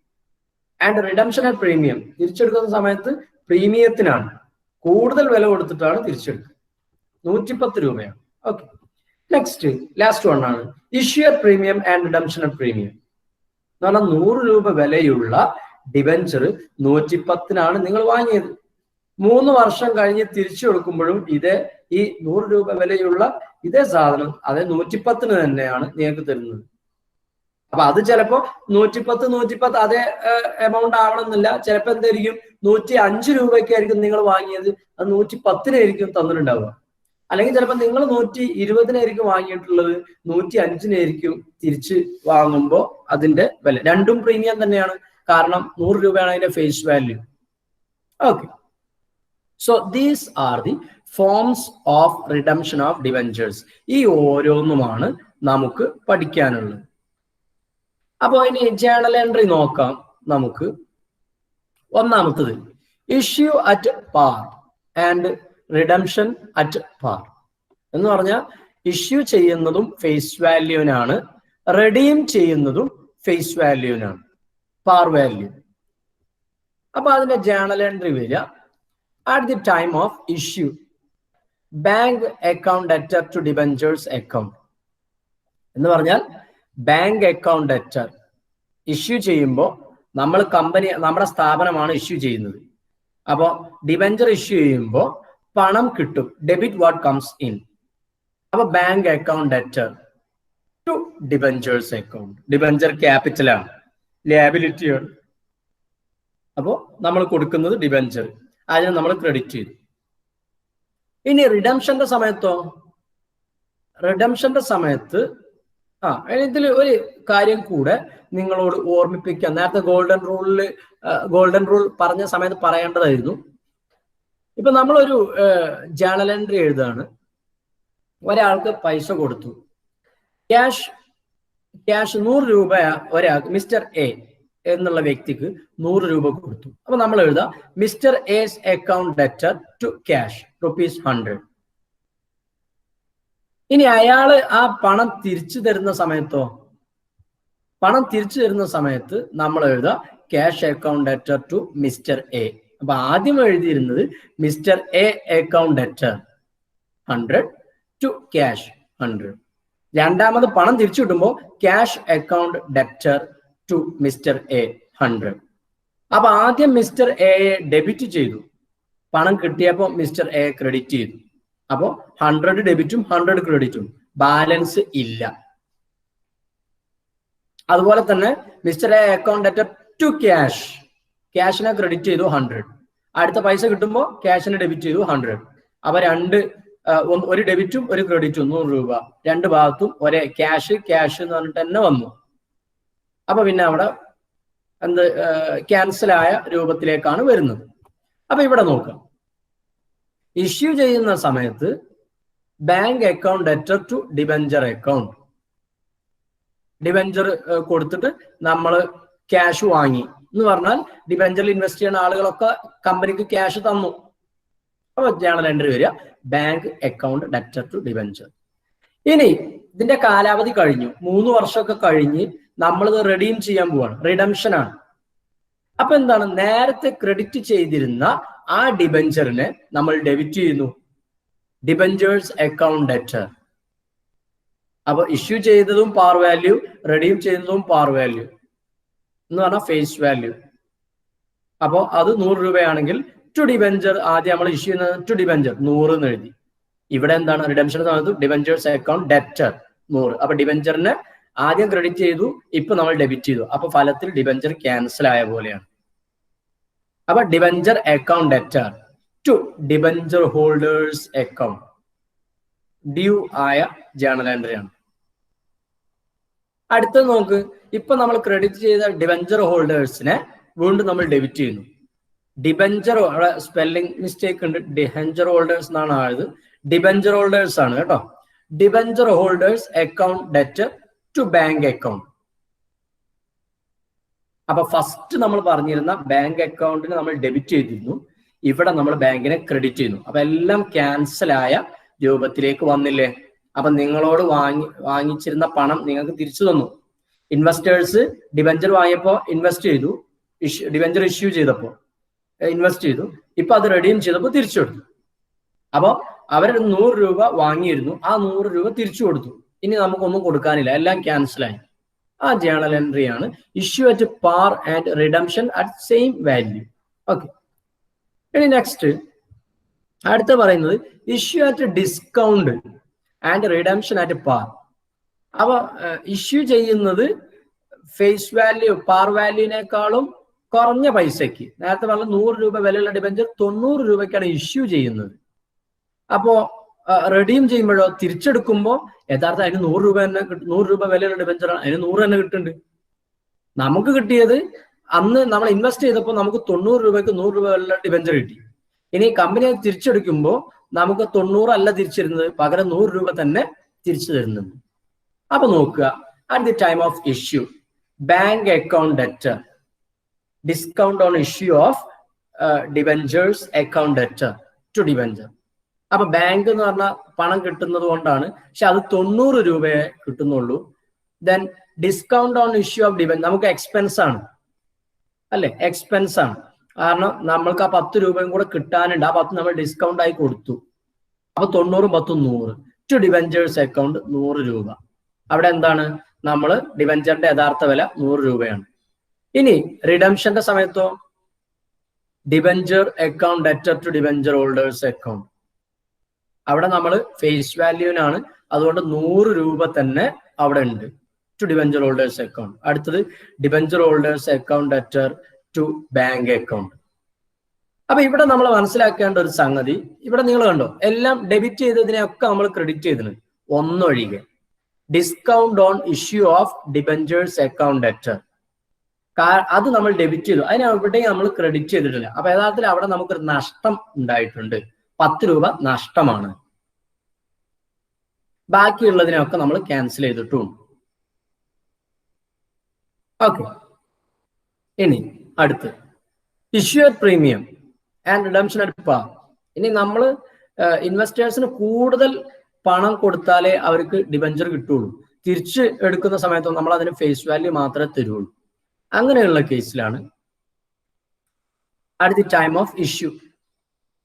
ആൻഡ് റിഡംഷൻ അറ്റ് പ്രീമിയം, തിരിച്ചെടുക്കുന്ന സമയത്ത് പ്രീമിയത്തിനാണ്, കൂടുതൽ വില കൊടുത്തിട്ടാണ് തിരിച്ചെടുക്കുക, 110 രൂപയാണ്. ഓക്കെ, നെക്സ്റ്റ് ലാസ്റ്റ് വൺ ആണ് issue at premium and redemption at premium. എന്ന് പറഞ്ഞാൽ 100 രൂപ വിലയുള്ള ഡിബഞ്ചർ 110-നാണ് നിങ്ങൾ വാങ്ങിയത്. 3 വർഷം കഴിഞ്ഞ് തിരിച്ചു കൊടുക്കുമ്പോഴും ഇതേ ഈ 100 രൂപ വിലയുള്ള ഇതേ സാധനം അതേ 110-ന് തന്നെയാണ് നിങ്ങൾക്ക് തരുന്നത്. അപ്പൊ അത് ചിലപ്പോ 110 അതേ എമൗണ്ട് ആവണമെന്നില്ല. ചിലപ്പോ എന്തായിരിക്കും 105 രൂപയ്ക്കായിരിക്കും നിങ്ങൾ വാങ്ങിയത്, അത് 110-നായിരിക്കും തന്നിട്ടുണ്ടാവുക. അല്ലെങ്കിൽ ചിലപ്പോൾ നിങ്ങൾ 120-നായിരിക്കും വാങ്ങിയിട്ടുള്ളത്, 105-നായിരിക്കും തിരിച്ച് വാങ്ങുമ്പോൾ അതിന്റെ വില. രണ്ടും പ്രീമിയം തന്നെയാണ്, കാരണം 100 രൂപയാണ് അതിന്റെ face value. Okay, so these are the forms of redemption of debentures. ഈ ഓരോന്നുമാണ് നമുക്ക് പഠിക്കാനുള്ളത്. അപ്പോ ഇനി ജേണൽ എൻട്രി നോക്കാം നമുക്ക്. ഒന്നാമത്തത് issue at par and redemption at par എന്ന് പറഞ്ഞാൽ ഇഷ്യൂ ചെയ്യുന്നതും ഫേസ് വാല്യൂവിനാണ്, റെഡീം ചെയ്യുന്നതും ഫേസ് വാല്യൂവിനാണ്, പാർ വാല്യൂ. അപ്പൊ അതിന്റെ ജേണൽ എൻട്രി വരിക at the time of issue bank account debtor to debentures account എന്ന് പറഞ്ഞാൽ ബാങ്ക് അക്കൗണ്ട് ഡെറ്റർ ഇഷ്യൂ ചെയ്യുമ്പോൾ നമ്മുടെ സ്ഥാപനമാണ് ഇഷ്യൂ ചെയ്യുന്നത്. അപ്പോൾ ഡിബഞ്ചർ ഇഷ്യൂ ചെയ്യുമ്പോൾ പണം കിട്ടും, ഡെബിറ്റ് വാട്ട് കംസ് ഇൻ. അപ്പൊ bank account debtor to debentures account. Debenture ക്യാപിറ്റലാണ്, ലിയബിലിറ്റിയാണ്. അപ്പോൾ നമ്മൾ കൊടുക്കുന്നത് ഡിബഞ്ചർ, അതിന് നമ്മൾ ക്രെഡിറ്റ് ചെയ്തു. ഇനി റിഡംഷന്റെ സമയത്തോ, റിഡംഷന്റെ സമയത്ത് ഇതിൽ ഒരു കാര്യം കൂടെ നിങ്ങളോട് ഓർമ്മിപ്പിക്കാം. നേരത്തെ ഗോൾഡൻ റൂൾ പറഞ്ഞ സമയത്ത് പറയേണ്ടതായിരുന്നു. ഇപ്പൊ നമ്മളൊരു ജേണൽ എൻട്രി എഴുതാണ്. ഒരാൾക്ക് പൈസ കൊടുത്തു, ക്യാഷ് 100 രൂപ ഒരാൾക്ക് മിസ്റ്റർ എ എന്നുള്ള വ്യക്തിക്ക് 100 രൂപ കൊടുത്തു. അപ്പൊ നമ്മൾ എഴുതാം mister S account debtor to cash ₹100. ഇനി അയാള് ആ പണം തിരിച്ചു തരുന്ന സമയത്തോ, പണം തിരിച്ചു തരുന്ന സമയത്ത് നമ്മൾ എഴുതാം cash account debtor to mister A. അപ്പൊ ആദ്യം എഴുതിയിരുന്നത് mister A account debtor 100 to cash 100. രണ്ടാമത് പണം തിരിച്ചു കിട്ടുമ്പോൾ cash account debtor to mister A 100. അപ്പൊ ആദ്യം മിസ്റ്റർ എയെ ഡെബിറ്റ് ചെയ്തു, പണം കിട്ടിയപ്പോൾ മിസ്റ്റർ എ ക്രെഡിറ്റ് ചെയ്തു. അപ്പോൾ 100 ഡെബിറ്റും 100 ക്രെഡിറ്റും, ബാലൻസ് ഇല്ല. അതുപോലെ തന്നെ mister A account debtor to cash, ക്യാഷിനെ ക്രെഡിറ്റ് ചെയ്തു 100. അടുത്ത പൈസ കിട്ടുമ്പോൾ ക്യാഷിനെ ഡെബിറ്റ് ചെയ്തു 100. അപ്പൊ ഒരു ഡെബിറ്റും ഒരു ക്രെഡിറ്റും 100 രൂപ, രണ്ട് ഭാഗത്തും ഒരേ ക്യാഷ് എന്ന് പറഞ്ഞിട്ട് തന്നെ വന്നു. അപ്പൊ പിന്നെ അവിടെ ക്യാൻസലായ രൂപത്തിലേക്കാണ് വരുന്നത്. അപ്പൊ ഇവിടെ നോക്കാം, ഇഷ്യൂ ചെയ്യുന്ന സമയത്ത് bank account debtor to debenture account, debenture കൊടുത്തിട്ട് നമ്മൾ ക്യാഷ് വാങ്ങി എന്ന് പറഞ്ഞാൽ ഡിബഞ്ചറിൽ ഇൻവെസ്റ്റ് ചെയ്യുന്ന ആളുകളൊക്കെ കമ്പനിക്ക് ക്യാഷ് തന്നു. അപ്പൊ ജേണൽ എൻട്രി വരിക bank account debtor to debenture. ഇനി ഇതിന്റെ കാലാവധി കഴിഞ്ഞു, 3 വർഷമൊക്കെ കഴിഞ്ഞ് നമ്മളിത് റെഡീം ചെയ്യാൻ പോവാണ്, റിഡംഷൻ ആണ്. അപ്പൊ എന്താണ്, നേരത്തെ ക്രെഡിറ്റ് ചെയ്തിരുന്ന ആ ഡിബഞ്ചറിനെ നമ്മൾ ഡെബിറ്റ് ചെയ്യുന്നു, ഡിബഞ്ചേഴ്സ് അക്കൗണ്ട് ഡെറ്റർ. അപ്പൊ ഇഷ്യൂ ചെയ്തതും പാർ വാല്യൂ, റെഡീം ചെയ്യുന്നതും പാർ വാല്യൂ എന്ന് പറഞ്ഞാൽ ഫേസ് വാല്യൂ. അപ്പോൾ അത് 100 രൂപയാണെങ്കിൽ ടു ഡിബഞ്ചർ, ആദ്യം നമ്മൾ ഇഷ്യൂ ചെയ്യുന്നത് ടു ഡിബഞ്ചർ 100 എന്ന് എഴുതി. ഇവിടെ എന്താണ്, റിഡംഷൻ സമയത്ത് ഡിബഞ്ചേഴ്സ് അക്കൗണ്ട് ഡെറ്റർ 100. അപ്പൊ ഡിബഞ്ചറിനെ ആദ്യം ക്രെഡിറ്റ് ചെയ്തു, ഇപ്പൊ നമ്മൾ ഡെബിറ്റ് ചെയ്തു. അപ്പൊ ഫലത്തിൽ ഡിബഞ്ചർ ക്യാൻസൽ ആയ പോലെയാണ്. അപ്പൊ debenture account debtor to debenture holders account due ആയ ജേണൽ എൻട്രി ആണ്. അടുത്തത് നോക്ക്, ഇപ്പൊ നമ്മൾ ക്രെഡിറ്റ് ചെയ്ത ഡിബഞ്ചർ ഹോൾഡേഴ്സിനെ വീണ്ടും നമ്മൾ ഡെബിറ്റ് ചെയ്യുന്നു. ഡിബഞ്ചർ, സ്പെല്ലിംഗ് മിസ്റ്റേക്ക് ഉണ്ട്, ഡിബഞ്ചർ ഹോൾഡേഴ്സ് എന്നാണ് ആയത്, ഡിബഞ്ചർ ഹോൾഡേഴ്സ് ആണ് കേട്ടോ. Debenture holders account debtor to bank account. അപ്പൊ ഫസ്റ്റ് നമ്മൾ പറഞ്ഞിരുന്ന ബാങ്ക് അക്കൗണ്ടിന് നമ്മൾ ഡെബിറ്റ് ചെയ്തിരുന്നു, ഇവിടെ നമ്മൾ ബാങ്കിനെ ക്രെഡിറ്റ് ചെയ്യുന്നു. അപ്പൊ എല്ലാം ക്യാൻസൽ ആയ രൂപത്തിലേക്ക് വന്നില്ലേ? അപ്പൊ നിങ്ങളോട് വാങ്ങിച്ചിരുന്ന പണം നിങ്ങൾക്ക് തിരിച്ചു തന്നു. ഇൻവെസ്റ്റേഴ്സ് ഡിബഞ്ചർ വാങ്ങിയപ്പോ ഇൻവെസ്റ്റ് ചെയ്തു, ഡിബഞ്ചർ ഇഷ്യൂ ചെയ്തപ്പോ ഇൻവെസ്റ്റ് ചെയ്തു, ഇപ്പൊ അത് റെഡീം ചെയ്തപ്പോൾ തിരിച്ചു കൊടുത്തു. അപ്പൊ അവർ 100 രൂപ വാങ്ങിയിരുന്നു, ആ 100 രൂപ തിരിച്ചു കൊടുത്തു. ഇനി നമുക്കൊന്നും കൊടുക്കാനില്ല, എല്ലാം ക്യാൻസൽ ആയി. ആ ജേണൽ എൻട്രി ആണ് issue at par and redemption at same value. Okay, ഇനി നെക്സ്റ്റ് അടുത്ത പറയുന്നത് issue at discount and redemption at par. അപ്പൊ ഇഷ്യൂ ചെയ്യുന്നത് ഫേസ് വാല്യൂ, പാർ വാല്യൂവിനേക്കാളും കുറഞ്ഞ പൈസക്ക്, നേരത്തെ പറഞ്ഞ 100 രൂപ വിലയുള്ള ഡിബഞ്ചർ 90 രൂപയ്ക്കാണ് ഇഷ്യൂ ചെയ്യുന്നത്. അപ്പോ റെഡീം ചെയ്യുമ്പോഴോ, തിരിച്ചെടുക്കുമ്പോൾ യഥാർത്ഥം അതിന് 100 രൂപ തന്നെ 100 രൂപ വിലയുള്ള ഡിബഞ്ചറാണ്, അതിന് 100 തന്നെ കിട്ടുന്നുണ്ട്. നമുക്ക് കിട്ടിയത് അന്ന് നമ്മൾ ഇൻവെസ്റ്റ് ചെയ്തപ്പോൾ നമുക്ക് 90 രൂപയ്ക്ക് 100 രൂപ വിലയുള്ള ഡിബഞ്ചർ കിട്ടി. ഇനി കമ്പനി തിരിച്ചെടുക്കുമ്പോൾ നമുക്ക് 90 അല്ല തിരിച്ചിരുന്നത്, പകരം 100 രൂപ തന്നെ തിരിച്ചു തരുന്നുണ്ട്. അപ്പൊ നോക്കുക, at the time of issue bank account debtor discount on issue of debentures account debtor to debenture. അപ്പൊ ബാങ്ക് എന്ന് പറഞ്ഞാൽ പണം കിട്ടുന്നത് കൊണ്ടാണ്, പക്ഷെ അത് 90 രൂപയെ കിട്ടുന്നുള്ളൂ. Then discount on issue of debenture നമുക്ക് എക്സ്പെൻസ് ആണ് അല്ലെ, എക്സ്പെൻസ് ആണ്. കാരണം നമ്മൾക്ക് ആ 10 രൂപയും കൂടെ കിട്ടാനുണ്ട്, ആ 10 നമ്മൾ ഡിസ്കൗണ്ട് ആയി കൊടുത്തു. അപ്പൊ 90 10 100 ടു ഡിബഞ്ചേഴ്സ് അക്കൗണ്ട് 100 രൂപ. അവിടെ എന്താണ്, നമ്മൾ ഡിബഞ്ചറിന്റെ യഥാർത്ഥ വില 100 രൂപയാണ്. ഇനി റിഡംഷന്റെ സമയത്തോ debenture account debtor to debenture holders account, അവിടെ നമ്മൾ ഫേസ് വാല്യൂവിനാണ്, അതുകൊണ്ട് 100 രൂപ തന്നെ അവിടെ ഉണ്ട് ടു ഡിബഞ്ചർ ഹോൾഡേഴ്സ് അക്കൗണ്ട്. അടുത്തത് debenture holders account debtor to bank account. അപ്പൊ ഇവിടെ നമ്മൾ മനസ്സിലാക്കേണ്ട ഒരു സംഗതി, ഇവിടെ നിങ്ങൾ കണ്ടോ, എല്ലാം ഡെബിറ്റ് ചെയ്തതിനെയൊക്കെ നമ്മൾ ക്രെഡിറ്റ് ചെയ്തിട്ടുണ്ട്, ഒന്നൊഴികെ discount on issue of debentures account debtor. അത് നമ്മൾ ഡെബിറ്റ് ചെയ്തു, അതിന് എവിടെയും നമ്മൾ ക്രെഡിറ്റ് ചെയ്തിട്ടില്ല. അപ്പൊ യഥാർത്ഥത്തിൽ അവിടെ നമുക്കൊരു നഷ്ടം ഉണ്ടായിട്ടുണ്ട്, 10 രൂപ നഷ്ടമാണ്. ബാക്കിയുള്ളതിനൊക്കെ നമ്മൾ ക്യാൻസൽ ചെയ്തിട്ടും. ഓക്കെ, ഇനി അടുത്ത് issue premium and redemption at par. ഇനി നമ്മൾ ഇൻവെസ്റ്റേഴ്സിന് കൂടുതൽ പണം കൊടുത്താലേ അവർക്ക് ഡിബഞ്ചർ കിട്ടുള്ളൂ, തിരിച്ച് എടുക്കുന്ന സമയത്ത് നമ്മൾ അതിന് ഫേസ് വാല്യൂ മാത്രമേ തരുള്ളൂ. അങ്ങനെയുള്ള കേസിലാണ് at the time of issue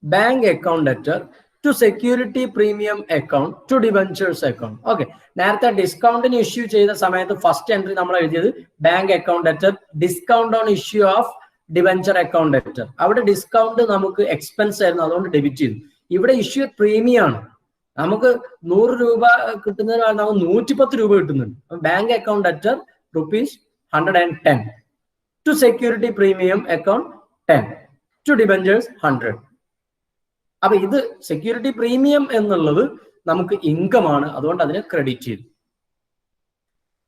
bank account debtor to security premium account to debentures account. Okay, നേരത്തെ ഡിസ്കൗണ്ടിന് ഇഷ്യൂ ചെയ്ത സമയത്ത് ഫസ്റ്റ് എൻട്രി നമ്മൾ എഴുതിയത് bank account debtor discount on issue of debenture account debtor. അവിടെ ഡിസ്കൗണ്ട് നമുക്ക് എക്സ്പെൻസ് ആയിരുന്നു, അതുകൊണ്ട് ഡെബിറ്റ് ചെയ്തു. ഇവിടെ ഇഷ്യൂ പ്രീമിയം ആണ്, നമുക്ക് 100 രൂപ കിട്ടുന്നതിന് നമുക്ക് 110 രൂപ കിട്ടുന്നുണ്ട്. Bank account debtor ₹110 to security premium account 10 to debentures 100. അപ്പൊ ഇത് സെക്യൂരിറ്റി പ്രീമിയം എന്നുള്ളത് നമുക്ക് ഇൻകം ആണ്, അതുകൊണ്ട് അതിനെ ക്രെഡിറ്റ് ചെയ്തു.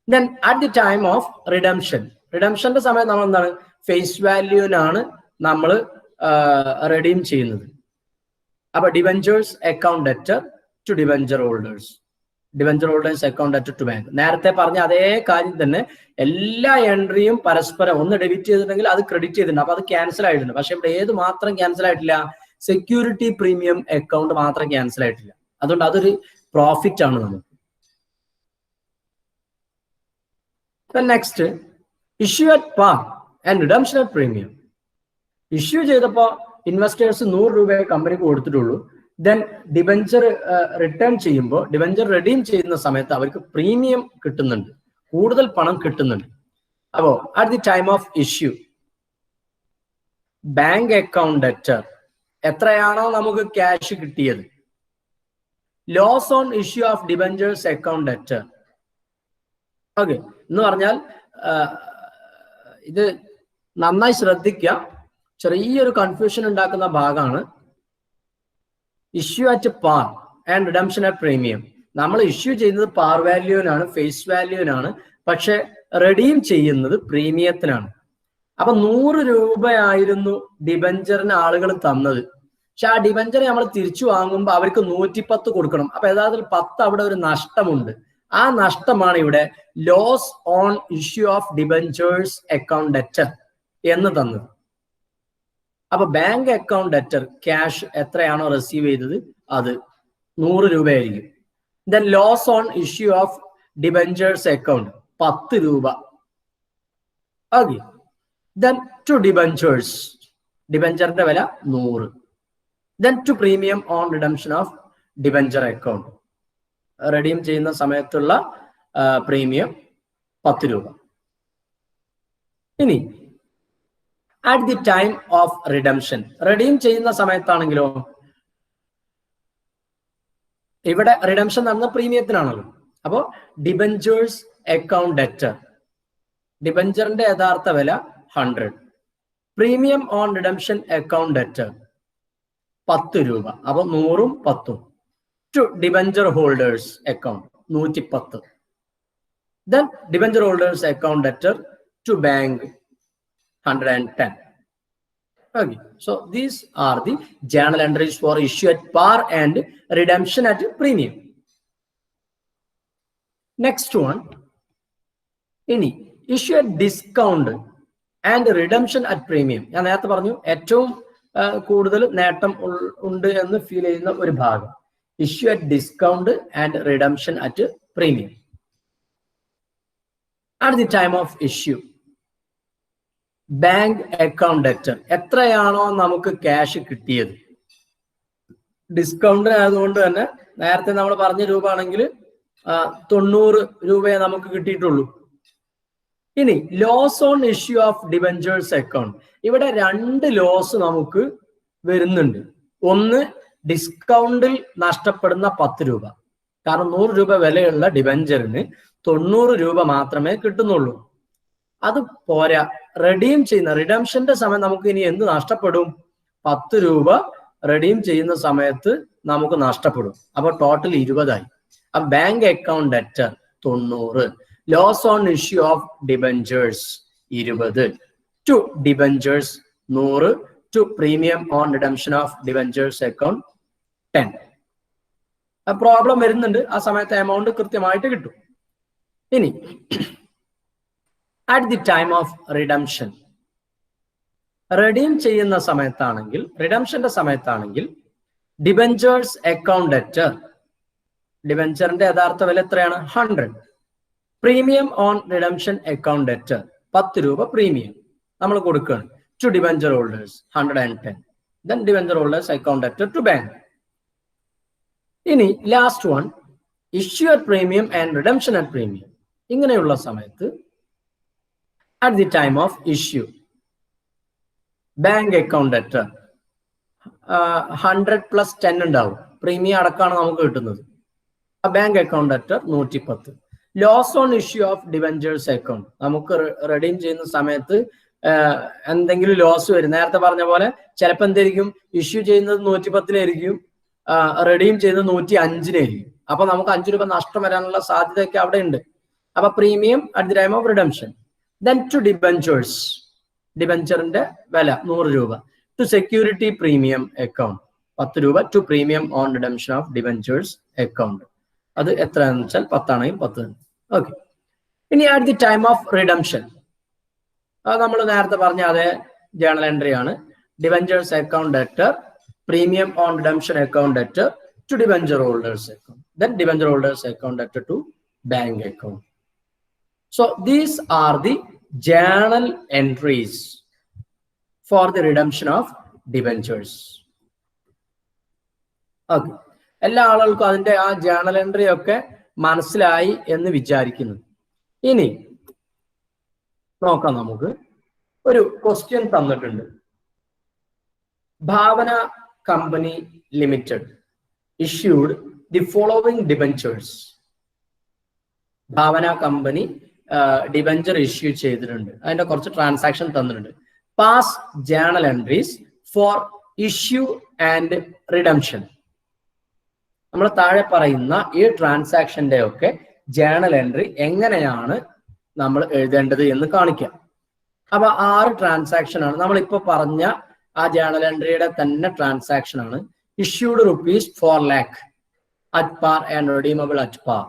Then at the time of redemption, റിഡംഷന്റെ സമയത്ത് നമ്മൾ എന്താണ്, ഫേസ് വാല്യൂവിനാണ് നമ്മൾ റെഡീം ചെയ്യുന്നത്. അപ്പൊ debentures account debtor to debenture holders, debenture holders account debtor to bank. നേരത്തെ പറഞ്ഞ അതേ കാര്യം തന്നെ, എല്ലാ എൻട്രിയും പരസ്പരം ഒന്ന് ഡെബിറ്റ് ചെയ്തിട്ടുണ്ടെങ്കിൽ അത് ക്രെഡിറ്റ് ചെയ്തിട്ടുണ്ട്, അപ്പൊ അത് ക്യാൻസൽ ആയിട്ടുണ്ട്. പക്ഷെ ഇവിടെ ഏത് മാത്രം ക്യാൻസൽ ആയിട്ടില്ല, സെക്യൂരിറ്റി പ്രീമിയം അക്കൗണ്ട് മാത്രം ക്യാൻസൽ ആയിട്ടില്ല, അതുകൊണ്ട് അതൊരു പ്രോഫിറ്റ് ആണ് നമുക്ക്. Next issue at par and redemption at premium. Issue ചെയ്തപ്പോൾ ഇൻവെസ്റ്റേഴ്സ് 100 രൂപയെ കമ്പനിക്ക് കൊടുത്തിട്ടുള്ളൂ. ദെൻ ഡിബഞ്ചർ റിട്ടേൺ ചെയ്യുമ്പോൾ, ഡിബഞ്ചർ റെഡീം ചെയ്യുന്ന സമയത്ത് അവർക്ക് പ്രീമിയം കിട്ടുന്നുണ്ട്, കൂടുതൽ പണം കിട്ടുന്നുണ്ട്. അപ്പോ at the time of issue bank account debtor, എത്രയാണോ നമുക്ക് ക്യാഷ് കിട്ടിയത്, loss on issue of debentures account debtor. Okay, എന്ന് പറഞ്ഞാൽ ഇത് നന്നായി ശ്രദ്ധിക്കുക, ചെറിയൊരു കൺഫ്യൂഷൻ ഉണ്ടാക്കുന്ന ഭാഗമാണ്. Issue at par and redemption at premium. നമ്മൾ ഇഷ്യൂ ചെയ്യുന്നത് പാർ വാല്യൂവിനാണ്, ഫേസ് വാല്യൂവിനാണ്, പക്ഷെ റെഡീം ചെയ്യുന്നത് പ്രീമിയത്തിനാണ്. അപ്പൊ 100 രൂപയായിരുന്നു ഡിബഞ്ചറിന് ആളുകൾ തന്നത്. പക്ഷെ ആ ഡിബഞ്ചർ നമ്മൾ തിരിച്ചു വാങ്ങുമ്പോൾ അവർക്ക് 110 കൊടുക്കണം. അപ്പൊ യഥാർത്ഥത്തിൽ 10 അവിടെ ഒരു നഷ്ടമുണ്ട്. ആ നഷ്ടമാണ് ഇവിടെ loss on issue of debentures account debtor എന്ന് തന്നത്. അപ്പൊ ബാങ്ക് അക്കൗണ്ട് ഡെറ്റർ ക്യാഷ് എത്രയാണോ റിസീവ് ചെയ്തത് അത് 100 രൂപയായിരിക്കും. Then loss on issue of debentures account 10 രൂപ. ഓക്കെ, ദെൻ ടു ഡിബഞ്ചേഴ്സ്, ഡിബഞ്ചറിന്റെ വില 100. Then to premium on redemption of debenture account, redeem ചെയ്യുന്ന സമയത്തുള്ള പ്രീമിയം 10 രൂപ. ഇനി at the time of redemption, redeem ചെയ്യുന്ന സമയത്താണെങ്കിലോ ഇവിടെ റിഡംഷൻ നടന്ന പ്രീമിയത്തിനാണല്ലോ. അപ്പോ ഡിബഞ്ചേഴ്സ് അക്കൗണ്ട് ഡെറ്റർ, ഡിബഞ്ചറിന്റെ യഥാർത്ഥ വില 100. Premium on redemption account debtor 10 രൂപ. അപ്പൊ 100ഉം 10ഉം. To debenture holders account 110. Then debenture holders account debtor to bank 110. Okay, so these are the journal entries for issue at par and redemption at premium. Next one, ഇനി issue at discount and redemption at premium. ഞാൻ നേരത്തെ പറഞ്ഞു ഏറ്റവും കൂടുതൽ നേട്ടം ഉണ്ട് എന്ന് feel ചെയ്യുന്ന ഒരു ഭാഗം, issue at discount and redemption at premium. At the time of issue, bank account debtor, എത്രയാണോ നമുക്ക് ക്യാഷ് കിട്ടിയത്, ഡിസ്കൗണ്ട് ആയതുകൊണ്ട് തന്നെ നേരത്തെ നമ്മൾ പറഞ്ഞ രൂപ ആണെങ്കിൽ 90 രൂപയെ നമുക്ക് കിട്ടിയിട്ടുള്ളൂ. ഇനി loss on issue of debentures account, ഇവിടെ 2 ലോസ് നമുക്ക് വരുന്നുണ്ട്. ഒന്ന്, ഡിസ്കൗണ്ടിൽ നഷ്ടപ്പെടുന്ന 10 രൂപ. കാരണം 100 രൂപ വിലയുള്ള ഡിബഞ്ചറിന് 90 രൂപ മാത്രമേ കിട്ടുന്നുള്ളൂ. അത് പോരാ, റെഡീം ചെയ്യുന്ന റിഡംഷന്റെ സമയം നമുക്ക് ഇനി എന്ത് നഷ്ടപ്പെടും? 10 രൂപ റെഡീം ചെയ്യുന്ന സമയത്ത് നമുക്ക് നഷ്ടപ്പെടും. അപ്പൊ ടോട്ടൽ 20 ആയി. ആ bank account debtor 90, loss on issue of debentures 20, to debentures 100, to premium on redemption of debentures account 10. Problem വരുന്നുണ്ട്, ആ സമയത്ത് എമൗണ്ട് കൃത്യമായിട്ട് കിട്ടും. ഇനി at the time of redemption, redeem ചെയ്യുന്ന സമയത്താണെങ്കിൽ, റിഡംഷന്റെ സമയത്താണെങ്കിൽ ഡിബഞ്ചേഴ്സ് അക്കൗണ്ട് ഡെറ്റർ, ഡിബഞ്ചറിന്റെ യഥാർത്ഥ വില എത്രയാണ്? 100. Premium on redemption account debtor 10 രൂപ പ്രീമിയം നമ്മൾ കൊടുക്കുകയാണ്. To debenture holders 110. Then debenture holders account debtor to bank. ഇനി last one, issue at premium and redemption at premium. ഇങ്ങനെയുള്ള സമയത്ത് at the time of issue, bank account debtor 100 plus 10 ഉണ്ടാവും, premium അടക്കമാണ് നമുക്ക് കിട്ടുന്നത്. Bank account debtor 110. Loss on issue of debentures account, നമുക്ക് redeem ചെയ്യുന്ന സമയത്ത് എന്തെങ്കിലും ലോസ് വരും. നേരത്തെ പറഞ്ഞ പോലെ ചിലപ്പോൾ എന്തായിരിക്കും, ഇഷ്യൂ ചെയ്യുന്നത് 110-നായിരിക്കും, റെഡീം ചെയ്യുന്നത് 105-നായിരിക്കും. അപ്പൊ നമുക്ക് 5 രൂപ നഷ്ടം വരാനുള്ള സാധ്യതയൊക്കെ അവിടെ ഉണ്ട്. അപ്പൊ premium at the time of redemption. Then to debentures, ഡിബഞ്ചറിന്റെ വില 100 രൂപ. ടു സെക്യൂരിറ്റി പ്രീമിയം അക്കൗണ്ട് 10 രൂപ. To premium on redemption of debentures account, അത് എത്രയാണെന്ന് വെച്ചാൽ 10 ആണെങ്കിൽ 10. ഓക്കെ. ഇനി at the time of redemption, അത് നമ്മൾ നേരത്തെ പറഞ്ഞ അതേ ജേണൽ എൻട്രി ആണ്. Debentures account debtor, premium on redemption account debtor to debenture holders account, then debenture holders account debtor to bank account. So these are the journal entries for the redemption of debentures. Okay. എല്ലാ ആളുകൾക്കും അതിന്റെ ആ journal entry ഒക്കെ മനസ്സിലായി എന്ന് വിചാരിക്കുന്നു. ഇനി നോക്കാം, നമുക്ക് ഒരു ക്വസ്റ്റ്യൻ തന്നിട്ടുണ്ട്. Bhavana company limited issued the following debentures. Bhavana company debenture issue ചെയ്തിട്ടുണ്ട്. അതിന്റെ കുറച്ച് ട്രാൻസാക്ഷൻ തന്നിട്ടുണ്ട്. Pass journal entries for issue and redemption. നമ്മൾ താഴെ പറയുന്ന ഈ ട്രാൻസാക്ഷന്റെ ഒക്കെ ജേണൽ എൻട്രി എങ്ങനെയാണ് നമ്മൾ എഴുതേണ്ടത് എന്ന് കാണിക്കാം. അപ്പൊ 6 ട്രാൻസാക്ഷൻ ആണ് നമ്മളിപ്പോ പറഞ്ഞ ആ ജേണൽ എൻട്രിയുടെ തന്നെ ട്രാൻസാക്ഷൻ ആണ്. Issued ₹4 lakh at par and redeemable at par.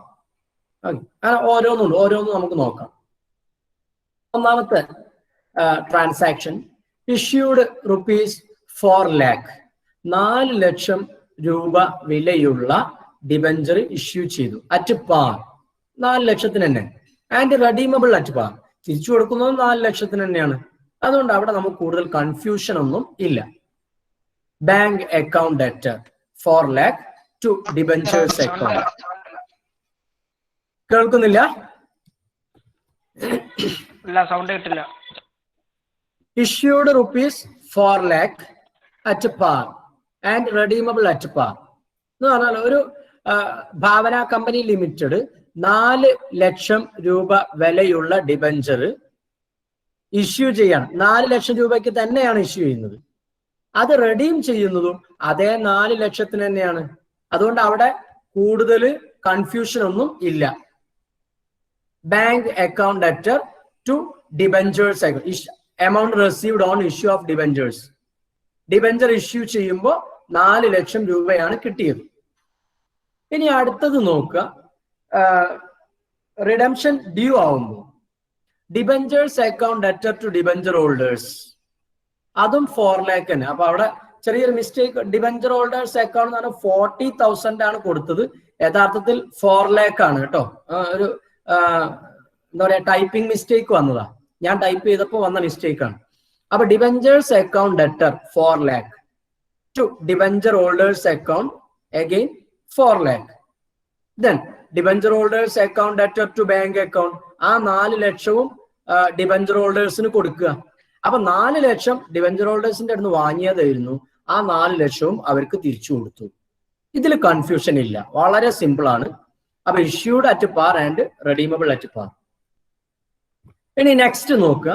അങ്ങനെ ഓരോന്നും നമുക്ക് നോക്കാം. ഒന്നാമത്തെ ട്രാൻസാക്ഷൻ ഇഷ്യൂഡ് ₹4 lakh 4 ലക്ഷം രൂപ വിലയുള്ള ഡിബഞ്ചർ ഇഷ്യൂ ചെയ്തു അറ്റ് പാർ 4 ലക്ഷത്തിന് തന്നെ. ആൻഡ് റെഡീമബിൾ അറ്റ് പാർ തിരിച്ചു കൊടുക്കുന്നത് 4 ലക്ഷത്തിന് തന്നെയാണ്. അതുകൊണ്ട് അവിടെ നമുക്ക് കൂടുതൽ കൺഫ്യൂഷൻ ഒന്നും ഇല്ല. Bank account debtor 4 lakh to debentures account. കേൾക്കുന്നില്ല? സൗണ്ട് കിട്ടില്ല. Issued ₹4 lakh at par and redeemable at par എന്ന് പറഞ്ഞാൽ ഒരു ഭാവന കമ്പനി ലിമിറ്റഡ് 4 ലക്ഷം രൂപ വിലയുള്ള ഡിബഞ്ചർ ഇഷ്യൂ ചെയ്യാണ്. 4 ലക്ഷം രൂപയ്ക്ക് തന്നെയാണ് ഇഷ്യൂ ചെയ്യുന്നത്. അത് റെഡീം ചെയ്യുന്നതും അതേ 4 ലക്ഷത്തിന് തന്നെയാണ്. അതുകൊണ്ട് അവിടെ കൂടുതൽ കൺഫ്യൂഷൻ ഒന്നും ഇല്ല. Bank account debtor to debentures amount received on issue of debentures. Debenture issue ചെയ്യുമ്പോൾ 4 ലക്ഷം രൂപയാണ് കിട്ടിയത്. ഇനി അടുത്തത് നോക്കുക. റിഡംഷൻ ഡ്യൂ ആവുമ്പോൾ debentures account debtor to debenture holders അതും 4 lakh തന്നെ. അപ്പൊ അവിടെ ചെറിയൊരു മിസ്റ്റേക്ക്. ഡിബഞ്ചർ ഹോൾഡേഴ്സ് അക്കൗണ്ട് എന്ന് പറഞ്ഞാൽ 40,000 ആണ് കൊടുത്തത്. യഥാർത്ഥത്തിൽ 4 lakh ആണ് കേട്ടോ. ഒരു എന്താ പറയാ ടൈപ്പിംഗ് മിസ്റ്റേക്ക് വന്നതാ. ഞാൻ ടൈപ്പ് ചെയ്തപ്പോൾ വന്ന മിസ്റ്റേക്ക് ആണ്. അപ്പൊ debentures account debtor 4 lakh to debenture holders account again 4 lakh. Then debenture holders account debtor to bank account ആ 4 ലക്ഷവും ഡിബഞ്ചർ ഹോൾഡേഴ്സിന് കൊടുക്കുക. അപ്പൊ 4 ലക്ഷം ഡിബഞ്ചർ ഹോൾഡേഴ്സിന്റെ അടുത്ത് വാങ്ങിയതായിരുന്നു. ആ 4 ലക്ഷവും അവർക്ക് തിരിച്ചു കൊടുത്തു. ഇതിൽ കൺഫ്യൂഷൻ ഇല്ല, വളരെ സിമ്പിൾ ആണ്. അപ്പൊ issued at par and redeemable at par. ഇനി നെക്സ്റ്റ് നോക്കുക.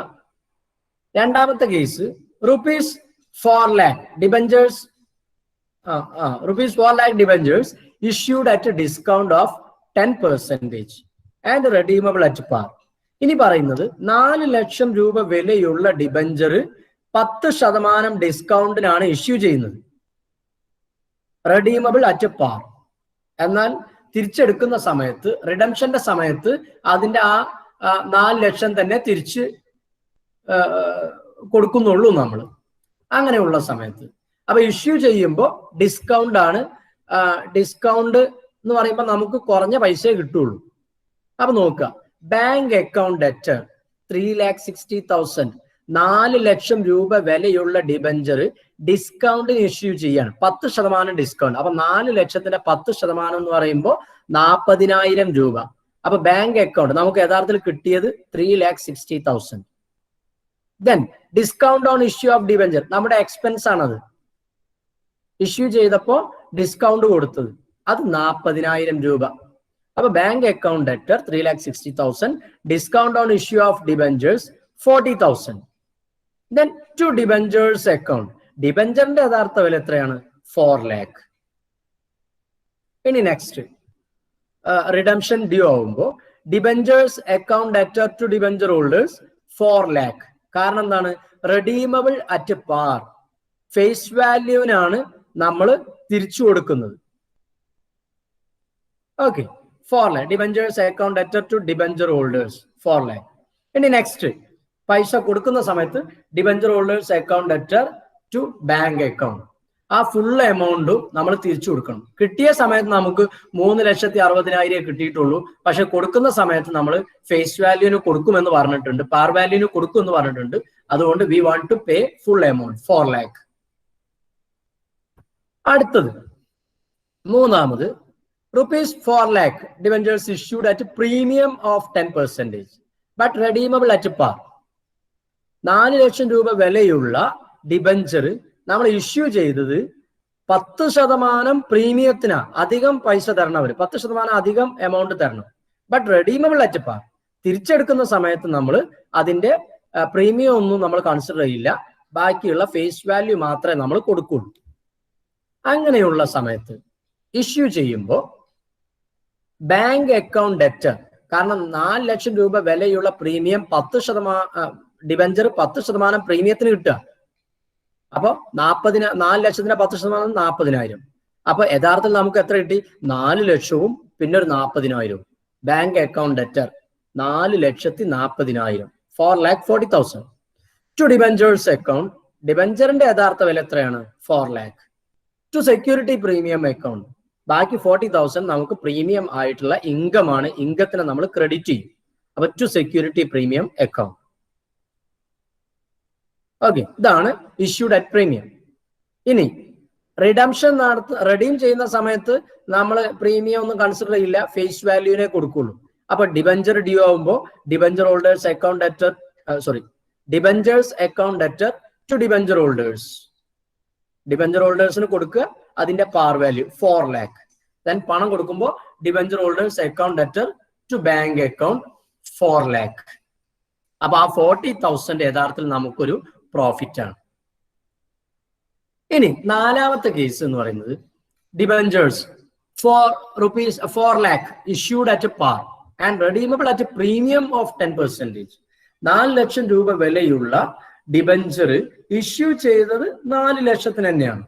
രണ്ടാമത്തെ case ₹4 lakh debentures ₹4 lakh debentures issued at discount of 10% and redeemable at par. ഇനി പറയുന്നത് 4 ലക്ഷം രൂപ വിലയുള്ള ഡിബഞ്ചർ 10% ഡിസ്കൗണ്ടിനാണ് ഇഷ്യൂ ചെയ്യുന്നത്. Redeemable at par. എന്നാൽ തിരിച്ചെടുക്കുന്ന സമയത്ത് റിഡംഷന്റെ സമയത്ത് അതിന്റെ ആ 4 ലക്ഷം തന്നെ തിരിച്ച് കൊടുക്കുന്നുള്ളൂ നമ്മൾ അങ്ങനെയുള്ള സമയത്ത്. അപ്പൊ ഇഷ്യൂ ചെയ്യുമ്പോൾ ഡിസ്കൗണ്ട് ആണ്. ഡിസ്കൗണ്ട് എന്ന് പറയുമ്പോൾ നമുക്ക് കുറഞ്ഞ പൈസയെ കിട്ടുള്ളൂ. അപ്പൊ നോക്കുക. ബാങ്ക് അക്കൗണ്ട് ഡെറ്റർ 3,60,000 4 ലക്ഷം രൂപ വിലയുള്ള ഡിബഞ്ചർ ഡിസ്കൗണ്ടിന് ഇഷ്യൂ ചെയ്യാണ്. 10% ഡിസ്കൗണ്ട്. അപ്പൊ 4 ലക്ഷത്തിന്റെ 10% എന്ന് പറയുമ്പോൾ 40,000 രൂപ. അപ്പൊ ബാങ്ക് അക്കൗണ്ട് നമുക്ക് യഥാർത്ഥത്തിൽ കിട്ടിയത് 3,60,000. Then discount on issue of debenture നമ്മുടെ എക്സ്പെൻസ് ആണത്. ഇഷ്യൂ ചെയ്തപ്പോ ഡിസ്കൗണ്ട് കൊടുത്തത് അത് 40,000 രൂപ. അപ്പൊ bank account debtor 3,60,000 discount on issue of debentures 40,000. Then to debentures account ഡിബഞ്ചറിന്റെ യഥാർത്ഥ വില എത്രയാണ്? 4 lakh. ഇനി നെക്സ്റ്റ് റിഡംഷൻ ഡ്യൂ ആവുമ്പോൾ debentures account debtor to debenture holders 4 lakh. കാരണം എന്താണ്? റെഡീമബിൾ അറ്റ് പാർ ഫേസ് വാല്യൂവിനാണ് നമ്മൾ തിരിച്ചു കൊടുക്കുന്നത്. Okay, 4 lakh debentures account debtor to debenture holders 4 lakh. ഇനി നെക്സ്റ്റ് പൈസ കൊടുക്കുന്ന സമയത്ത് debenture holders account debtor to bank account ആ ഫുൾ എമൗണ്ടും നമ്മൾ തിരിച്ചു കൊടുക്കണം. കിട്ടിയ സമയത്ത് നമുക്ക് 3,60,000 കിട്ടിയിട്ടുള്ളൂ. പക്ഷെ കൊടുക്കുന്ന സമയത്ത് നമ്മൾ ഫേസ് വാല്യൂന് കൊടുക്കുമെന്ന് പറഞ്ഞിട്ടുണ്ട്, പാർ വാല്യൂന് കൊടുക്കുമെന്ന് പറഞ്ഞിട്ടുണ്ട്. അതുകൊണ്ട് we want to pay full amount 4 lakh. അടുത്തത് മൂന്നാമത് ₹4 lakh debentures issued at premium of 10% but redeemable at par. 4 ലക്ഷം രൂപ വിലയുള്ള ഡിബഞ്ചർ നമ്മൾ ഇഷ്യൂ ചെയ്തത് 10% പ്രീമിയത്തിനാ. അധികം പൈസ തരണം, അവർ 10% അധികം എമൗണ്ട് തരണം. ബട്ട് റെഡീമബിൾ അറ്റ് പാർ തിരിച്ചെടുക്കുന്ന സമയത്ത് നമ്മൾ അതിന്റെ പ്രീമിയം ഒന്നും നമ്മൾ കൺസിഡർ ചെയ്യില്ല, ബാക്കിയുള്ള ഫേസ് വാല്യൂ മാത്രമേ നമ്മൾ കൊടുക്കുള്ളൂ. അങ്ങനെയുള്ള സമയത്ത് ഇഷ്യൂ ചെയ്യുമ്പോൾ ബാങ്ക് അക്കൗണ്ട് ഡെറ്റർ, കാരണം 4 ലക്ഷം രൂപ വിലയുള്ള പ്രീമിയം 10% ഡിബഞ്ചർ 10% പ്രീമിയത്തിന് കിട്ടുക. അപ്പൊ 4 ലക്ഷത്തിന് 10% 40,000. അപ്പൊ യഥാർത്ഥത്തിൽ നമുക്ക് എത്ര കിട്ടി? 4 ലക്ഷവും പിന്നെ ഒരു 40,000. Bank account debtor 4,40,000, 4,40,000. To debentures account, ഡിബഞ്ചറിന്റെ യഥാർത്ഥ വില എത്രയാണ്? 4 lakh. To security premium account, ബാക്കി 40,000 നമുക്ക് പ്രീമിയം ആയിട്ടുള്ള ഇൻകം ആണ്, ഇൻകത്തിനെ നമ്മൾ ക്രെഡിറ്റ് ചെയ്യും. അപ്പൊ to security premium account. Okay, ഇതാണ് ഇഷ്യൂഡ് അറ്റ് പ്രീമിയം. ഇനി റിഡംഷൻ റെഡീം ചെയ്യുന്ന സമയത്ത് നമ്മൾ പ്രീമിയം ഒന്നും കൺസിഡർ ചെയ്യില്ല, ഫേസ് വാല്യൂവിനെ കൊടുക്കുള്ളൂ. അപ്പൊ ഡിബഞ്ചർ ഡ്യൂ ആവുമ്പോൾ debenture holders account debtor, debentures account debtor to debenture holders, debenture ഹോൾഡേഴ്സിന് കൊടുക്കുക അതിന്റെ പാർ വാല്യൂ 4 lakh. ദെൻ പണം കൊടുക്കുമ്പോൾ debenture holders account debtor to bank account 4 lakh. അപ്പൊ ആ 40,000 യഥാർത്ഥത്തിൽ നമുക്കൊരു പ്രോഫിറ്റ് ആണ്. ഇനി 4ാമത്തെ കേസ് എന്ന് പറയുന്നത് debentures ₹4 lakh issued at par and redeemable at a premium of 10%. 4 ലക്ഷം രൂപ വിലയുള്ള ഡിബഞ്ചർ ഇഷ്യൂ ചെയ്തത് 4 ലക്ഷത്തിന് തന്നെയാണ്.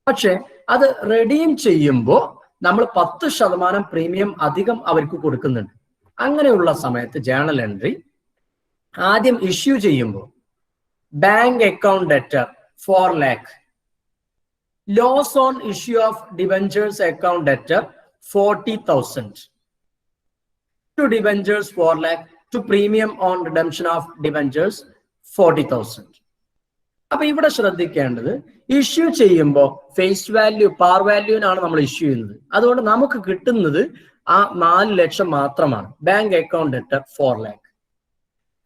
പക്ഷെ അത് റെഡീം ചെയ്യുമ്പോൾ നമ്മൾ 10% പ്രീമിയം അധികം അവർക്ക് കൊടുക്കുന്നുണ്ട്. അങ്ങനെയുള്ള സമയത്ത് ജേണൽ എൻട്രി ആദ്യം ഇഷ്യൂ ചെയ്യുമ്പോൾ bank account debtor 4 lakh, loss on issue of debentures account debtor 40,000, to debentures 4 lakh, to premium on redemption of debentures 40,000. അപ്പൊ ഇവിടെ ശ്രദ്ധിക്കേണ്ടത് ഇഷ്യൂ ചെയ്യുമ്പോൾ ഫേസ് വാല്യൂ പാർ വാല്യൂവിനാണ് നമ്മൾ ഇഷ്യൂ ചെയ്യുന്നത്. അതുകൊണ്ട് നമുക്ക് കിട്ടുന്നത് ആ 4 ലക്ഷം മാത്രമാണ്, ബാങ്ക് അക്കൗണ്ട് ഡെറ്റർ 4 lakh.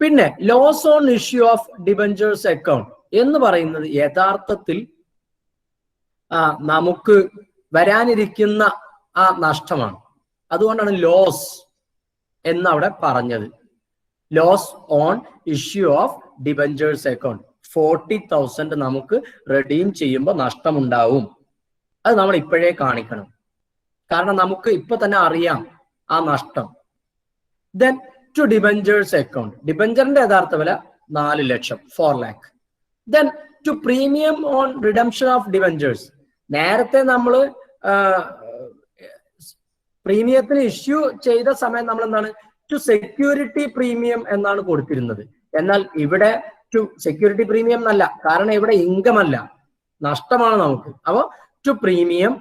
പിന്നെ loss on issue of debentures account എന്ന് പറയുന്നത് യഥാർത്ഥത്തിൽ നമുക്ക് വരാനിരിക്കുന്ന ആ നഷ്ടമാണ്. അതുകൊണ്ടാണ് ലോസ് എന്നവിടെ പറഞ്ഞത്. Loss on issue of debentures account 40,000 നമുക്ക് റെഡീം ചെയ്യുമ്പോൾ നഷ്ടമുണ്ടാവും. അത് നമ്മൾ ഇപ്പോഴേ കാണിക്കണം, കാരണം നമുക്ക് ഇപ്പൊ തന്നെ അറിയാം ആ നഷ്ടം. ദെൻ ടു ഡിബഞ്ചേഴ്സ് അക്കൗണ്ട്, ഡിബഞ്ചറിന്റെ യഥാർത്ഥ വില 4 ലക്ഷം 4 lakh. Then to premium on redemption of debentures, നേരത്തെ നമ്മൾ പ്രീമിയത്തിന് ഇഷ്യൂ ചെയ്ത സമയം നമ്മൾ എന്താണ് ടു സെക്യൂരിറ്റി പ്രീമിയം എന്നാണ് കൊടുത്തിരുന്നത്. എന്നാൽ ഇവിടെ ടു സെക്യൂരിറ്റി പ്രീമിയം എന്നല്ല, കാരണം ഇവിടെ ഇൻകം അല്ല, നഷ്ടമാണ് നമുക്ക്. അപ്പൊ to premium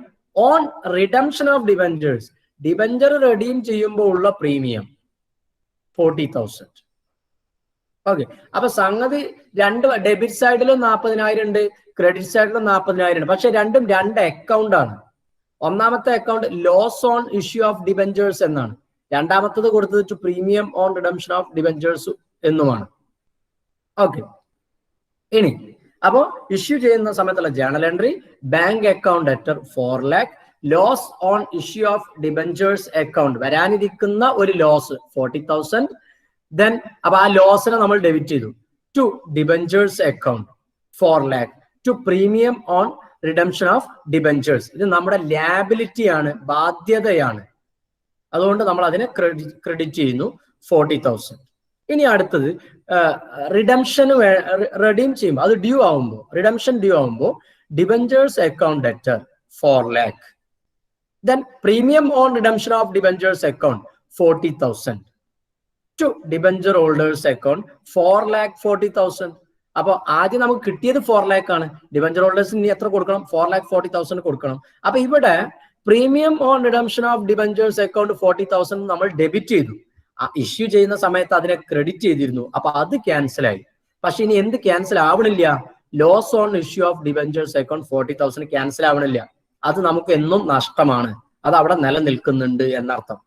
on redemption of debentures, debenture redeem ചെയ്യുമ്പോൾ ഉള്ള പ്രീമിയം 40,000. ഓക്കെ, അപ്പൊ സംഗതി രണ്ട് ഡെബിറ്റ് സൈഡിലും 40,000 ഉണ്ട്, ക്രെഡിറ്റ് സൈഡിലും 40,000 ഉണ്ട്. പക്ഷെ രണ്ടും 2 അക്കൗണ്ട് ആണ്. ഒന്നാമത്തെ account loss on issue of debentures എന്നാണ്, രണ്ടാമത്തത് കൊടുത്തത് to premium on redemption of debentures എന്നുമാണ്. ഓക്കെ, ഇനി അപ്പോ ഇഷ്യൂ ചെയ്യുന്ന സമയത്തുള്ള journal entry bank account debtor 4 lakh, loss on issue of debentures account, വരാനിരിക്കുന്ന ഒരു ലോസ് 40,000. ദെൻ അപ്പൊ ആ ലോസിനെ നമ്മൾ ഡെബിറ്റ് ചെയ്തു to debentures account 4 lakh, to premium on redemption of debentures. ഇത് നമ്മുടെ ലാബിലിറ്റി ആണ്, ബാധ്യതയാണ്. അതുകൊണ്ട് നമ്മൾ അതിനെ ക്രെഡിറ്റ് ചെയ്യുന്നു 40,000. ഇനി അടുത്തത് റിഡംഷന് റെഡീം ചെയ്യുമ്പോൾ അത് ഡ്യൂ ആവുമ്പോൾ, റിഡംഷൻ ഡ്യൂ ആവുമ്പോൾ debentures account debtor 4 lakh. Then premium on redemption of debentures account 40,000, to debenture holders account 4,40,000. അപ്പൊ ആദ്യം നമുക്ക് കിട്ടിയത് 4 lakh ആണ്, ഡിബഞ്ചർ ഹോൾഡേഴ്സിന് ഇനി എത്ര കൊടുക്കണം? 4,40,000 കൊടുക്കണം. അപ്പൊ ഇവിടെ premium on redemption of debentures account 40,000 നമ്മൾ ഡെബിറ്റ് ചെയ്തു. ഇഷ്യൂ ചെയ്യുന്ന സമയത്ത് അതിനെ ക്രെഡിറ്റ് ചെയ്തിരുന്നു, അപ്പൊ അത് ക്യാൻസൽ ആയി. പക്ഷെ ഇനി എന്ത് ക്യാൻസൽ ആവണില്ല? Loss on issue of debentures account 40,000 cancel ആവണില്ല. അത് നമുക്ക് എന്നും നഷ്ടമാണ്, അത് അവിടെ നിലനിൽക്കുന്നുണ്ട് എന്നർത്ഥം.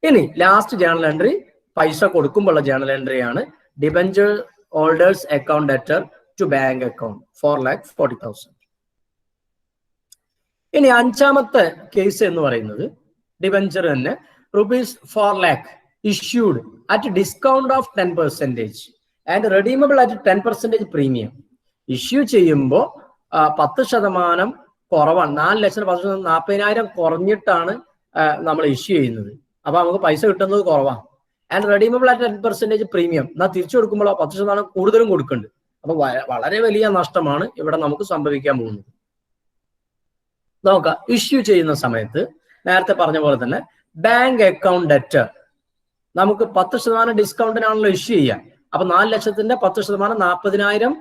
ഇനി ലാസ്റ്റ് ജേണൽ എൻട്രി പൈസ കൊടുക്കുമ്പോഴുള്ള ജേണൽ എൻട്രി ആണ് debenture holders account debtor to bank account 4,40,000. ഇനി 5ാമത്തെ കേസ് എന്ന് പറയുന്നത് ഡിബഞ്ചർ തന്നെ rupees 4 lakh issued at a discount of 10% and redeemable at 10% premium. Issue ചെയ്യുമ്പോൾ 10% കുറവാണ്. 4 ലക്ഷത്തിന് 10% 40,000 കുറഞ്ഞിട്ടാണ് നമ്മൾ ഇഷ്യൂ ചെയ്യുന്നത്. അപ്പൊ നമുക്ക് പൈസ കിട്ടുന്നത് കുറവാണ്. And redeemable at 10% premium. എന്നാൽ തിരിച്ചു കൊടുക്കുമ്പോൾ 10% കൂടുതലും കൊടുക്കുന്നുണ്ട്. അപ്പൊ വളരെ വലിയ നഷ്ടമാണ് ഇവിടെ നമുക്ക് സംഭവിക്കാൻ പോകുന്നത്. നോക്കാം, ഇഷ്യൂ ചെയ്യുന്ന സമയത്ത് നേരത്തെ പറഞ്ഞ പോലെ തന്നെ ബാങ്ക് അക്കൗണ്ട് ഡെറ്റർ നമുക്ക് 10% ഡിസ്കൗണ്ടിനാണല്ലോ ഇഷ്യൂ ചെയ്യുക. അപ്പൊ 4 ലക്ഷത്തിന്റെ 10% 40,000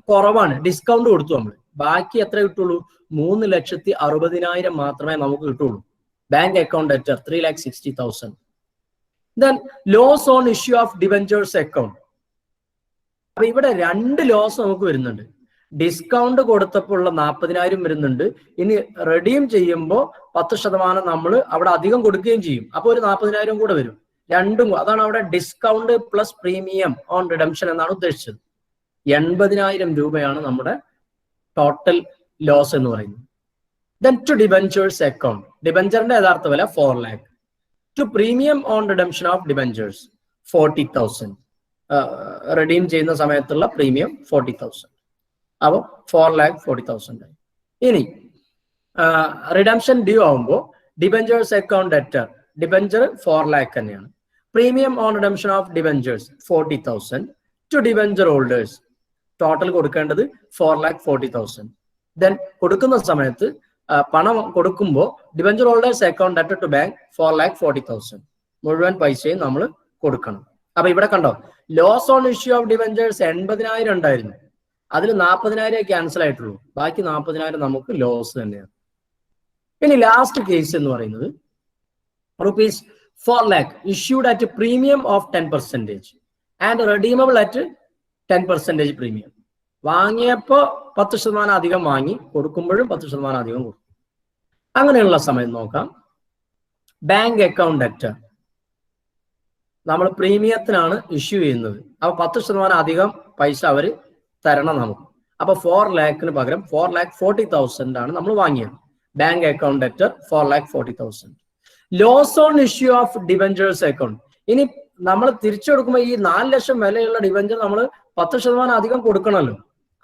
കുറവാണ്, ഡിസ്കൗണ്ട് കൊടുത്തു നമ്മൾ. ബാക്കി എത്ര കിട്ടുള്ളൂ? 3,60,000 മാത്രമേ നമുക്ക് കിട്ടുള്ളൂ. Bank account debtor 3,60,000. Then loss on issue of debentures account. അപ്പൊ ഇവിടെ 2 ലോസ് നമുക്ക് വരുന്നുണ്ട്. ഡിസ്കൗണ്ട് കൊടുത്തപ്പോൾ ഉള്ള 40,000 വരുന്നുണ്ട്. ഇനി റെഡീം ചെയ്യുമ്പോൾ 10% നമ്മൾ അവിടെ അധികം കൊടുക്കുകയും ചെയ്യും. അപ്പൊ ഒരു 40,000 കൂടെ വരും. രണ്ടും അതാണ് അവിടെ discount plus premium on redemption എന്നാണ് ഉദ്ദേശിച്ചത്. 80,000 രൂപയാണ് നമ്മുടെ ടോട്ടൽ ലോസ് എന്ന് പറയുന്നത്. ദെൻ ടു ഡിബഞ്ചേഴ്സ് അക്കൗണ്ട്, ഡിബഞ്ചറിന്റെ യഥാർത്ഥ വില 4 lakh. To premium on redemption of debentures 40,000. Redeem ചെയ്യുന്ന സമയത്തുള്ള പ്രീമിയം 40,000. അപ്പോൾ 4,40,000. ഇനി റിഡംഷൻ ഡ്യൂ ആവുമ്പോൾ debentures account debtor, debenture 4 lakh തന്നെയാണ്. Premium on redemption of debentures 40,000. To debenture holders total കൊടുക്കേണ്ടത് 4,40,000. ദെൻ കൊടുക്കുന്ന സമയത്ത് പണം കൊടുക്കുമ്പോൾ debenture holders account debtor to bank 4,40,000. മുഴുവൻ പൈസയും നമ്മൾ കൊടുക്കണം. അപ്പൊ ഇവിടെ കണ്ടോ, loss on issue of debentures 80,000 ഉണ്ടായിരുന്നു. അതിൽ 40,000 ക്യാൻസൽ ആയിട്ടുള്ളൂ. ബാക്കി 40,000 നമുക്ക് ലോസ് തന്നെയാണ്. ഇനി ലാസ്റ്റ് കേസ് എന്ന് പറയുന്നത് rupees 4 lakh issued at a premium of 10% and redeemable at 10% premium. വാങ്ങിയപ്പോ 10% അധികം വാങ്ങി, കൊടുക്കുമ്പോഴും 10% അധികം കൊടുക്കും. അങ്ങനെയുള്ള സമയം നോക്കാം. ബാങ്ക് അക്കൗണ്ട് ഡെറ്റർ നമ്മൾ പ്രീമിയത്തിനാണ് ഇഷ്യൂ ചെയ്യുന്നത്. അപ്പൊ 10% അധികം പൈസ അവര് തരണം നമുക്ക്. അപ്പൊ 4 lakhന് പകരം 4,40,000 ആണ് നമ്മൾ വാങ്ങിയത്. Bank account debtor 4,40,000. Loss on issue of debentures account. ഇനി നമ്മൾ തിരിച്ചു കൊടുക്കുമ്പോൾ ഈ 4 ലക്ഷം വിലയുള്ള ഡിബഞ്ചർ നമ്മൾ 10% അധികം കൊടുക്കണമല്ലോ.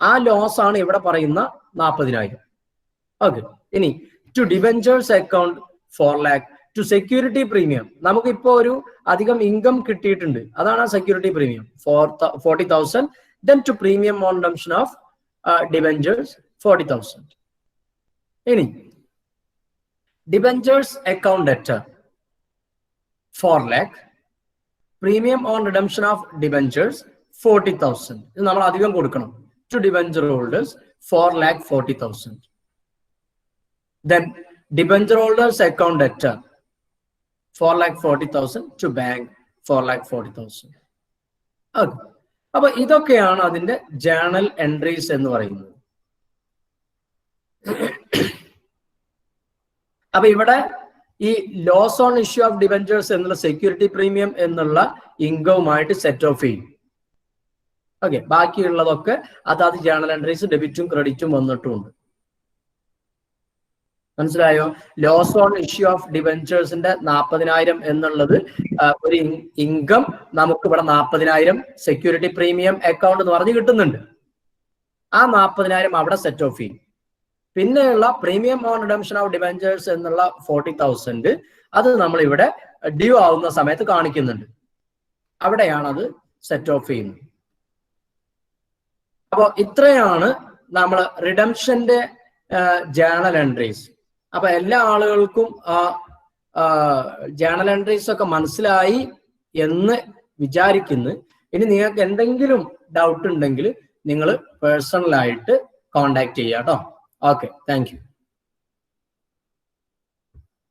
ആ ലോസ് ആണ് ഇവിടെ പറയുന്ന 40,000. ഓക്കെ. ഇനി to debentures account 4 lakh. To security premium നമുക്കിപ്പോ ഒരു അധികം ഇൻകം കിട്ടിയിട്ടുണ്ട്, അതാണ് security premium 40,000. Then to premium on redemption of debentures 40,000. Any debentures account debtor 4 lakh. Premium on redemption of debentures 40,000. ഇത് നമ്മൾ അധികം കൊടുക്കണം. To debenture holders 4,40,000. Then debenture holders account debtor 4,40,000 to bank 4,40,000. Okay. അപ്പൊ ഇതൊക്കെയാണ് അതിന്റെ journal entries എന്ന് പറയുന്നത്. അപ്പൊ ഇവിടെ ഈ loss on issue of debentures എന്നുള്ള സെക്യൂരിറ്റി പ്രീമിയം എന്നുള്ള ഇൻകവുമായിട്ട് സെറ്റ് ഓഫ് ചെയ്യും. ഓക്കെ. ബാക്കിയുള്ളതൊക്കെ അതാത് ജേണൽ എൻട്രീസ് ഡെബിറ്റും ക്രെഡിറ്റും വന്നിട്ടുമുണ്ട്. മനസ്സിലായോ? ലോസ് ഓൺ ഇഷ്യൂ ഓഫ് ഡിബഞ്ചേഴ്സിന്റെ 40,000 എന്നുള്ളത് ഒരു ഇൻകം നമുക്ക് ഇവിടെ 40,000 സെക്യൂരിറ്റി പ്രീമിയം അക്കൗണ്ട് എന്ന് പറഞ്ഞ് കിട്ടുന്നുണ്ട്. ആ 40,000 അവിടെ സെറ്റ് ഓഫ് ചെയ്യും. പിന്നെയുള്ള premium on redemption of debentures എന്നുള്ള 40,000 അത് നമ്മൾ ഇവിടെ ഡ്യൂ ആവുന്ന സമയത്ത് കാണിക്കുന്നുണ്ട്. അവിടെയാണ് അത് സെറ്റ് ഓഫ് ചെയ്യുന്നത്. അപ്പോൾ ഇത്രയാണ് നമ്മൾ റിഡംഷന്റെ ജേണൽ എൻട്രീസ്. അപ്പൊ എല്ലാ ആളുകൾക്കും ജേണൽ എൻട്രീസ് ഒക്കെ മനസ്സിലായി എന്ന് വിചാരിക്കുന്നു. ഇനി നിങ്ങൾക്ക് എന്തെങ്കിലും ഡൗട്ട് ഉണ്ടെങ്കിൽ നിങ്ങൾ പേഴ്സണലായിട്ട് കോണ്ടാക്ട് ചെയ്യാം കേട്ടോ. Okay, thank you.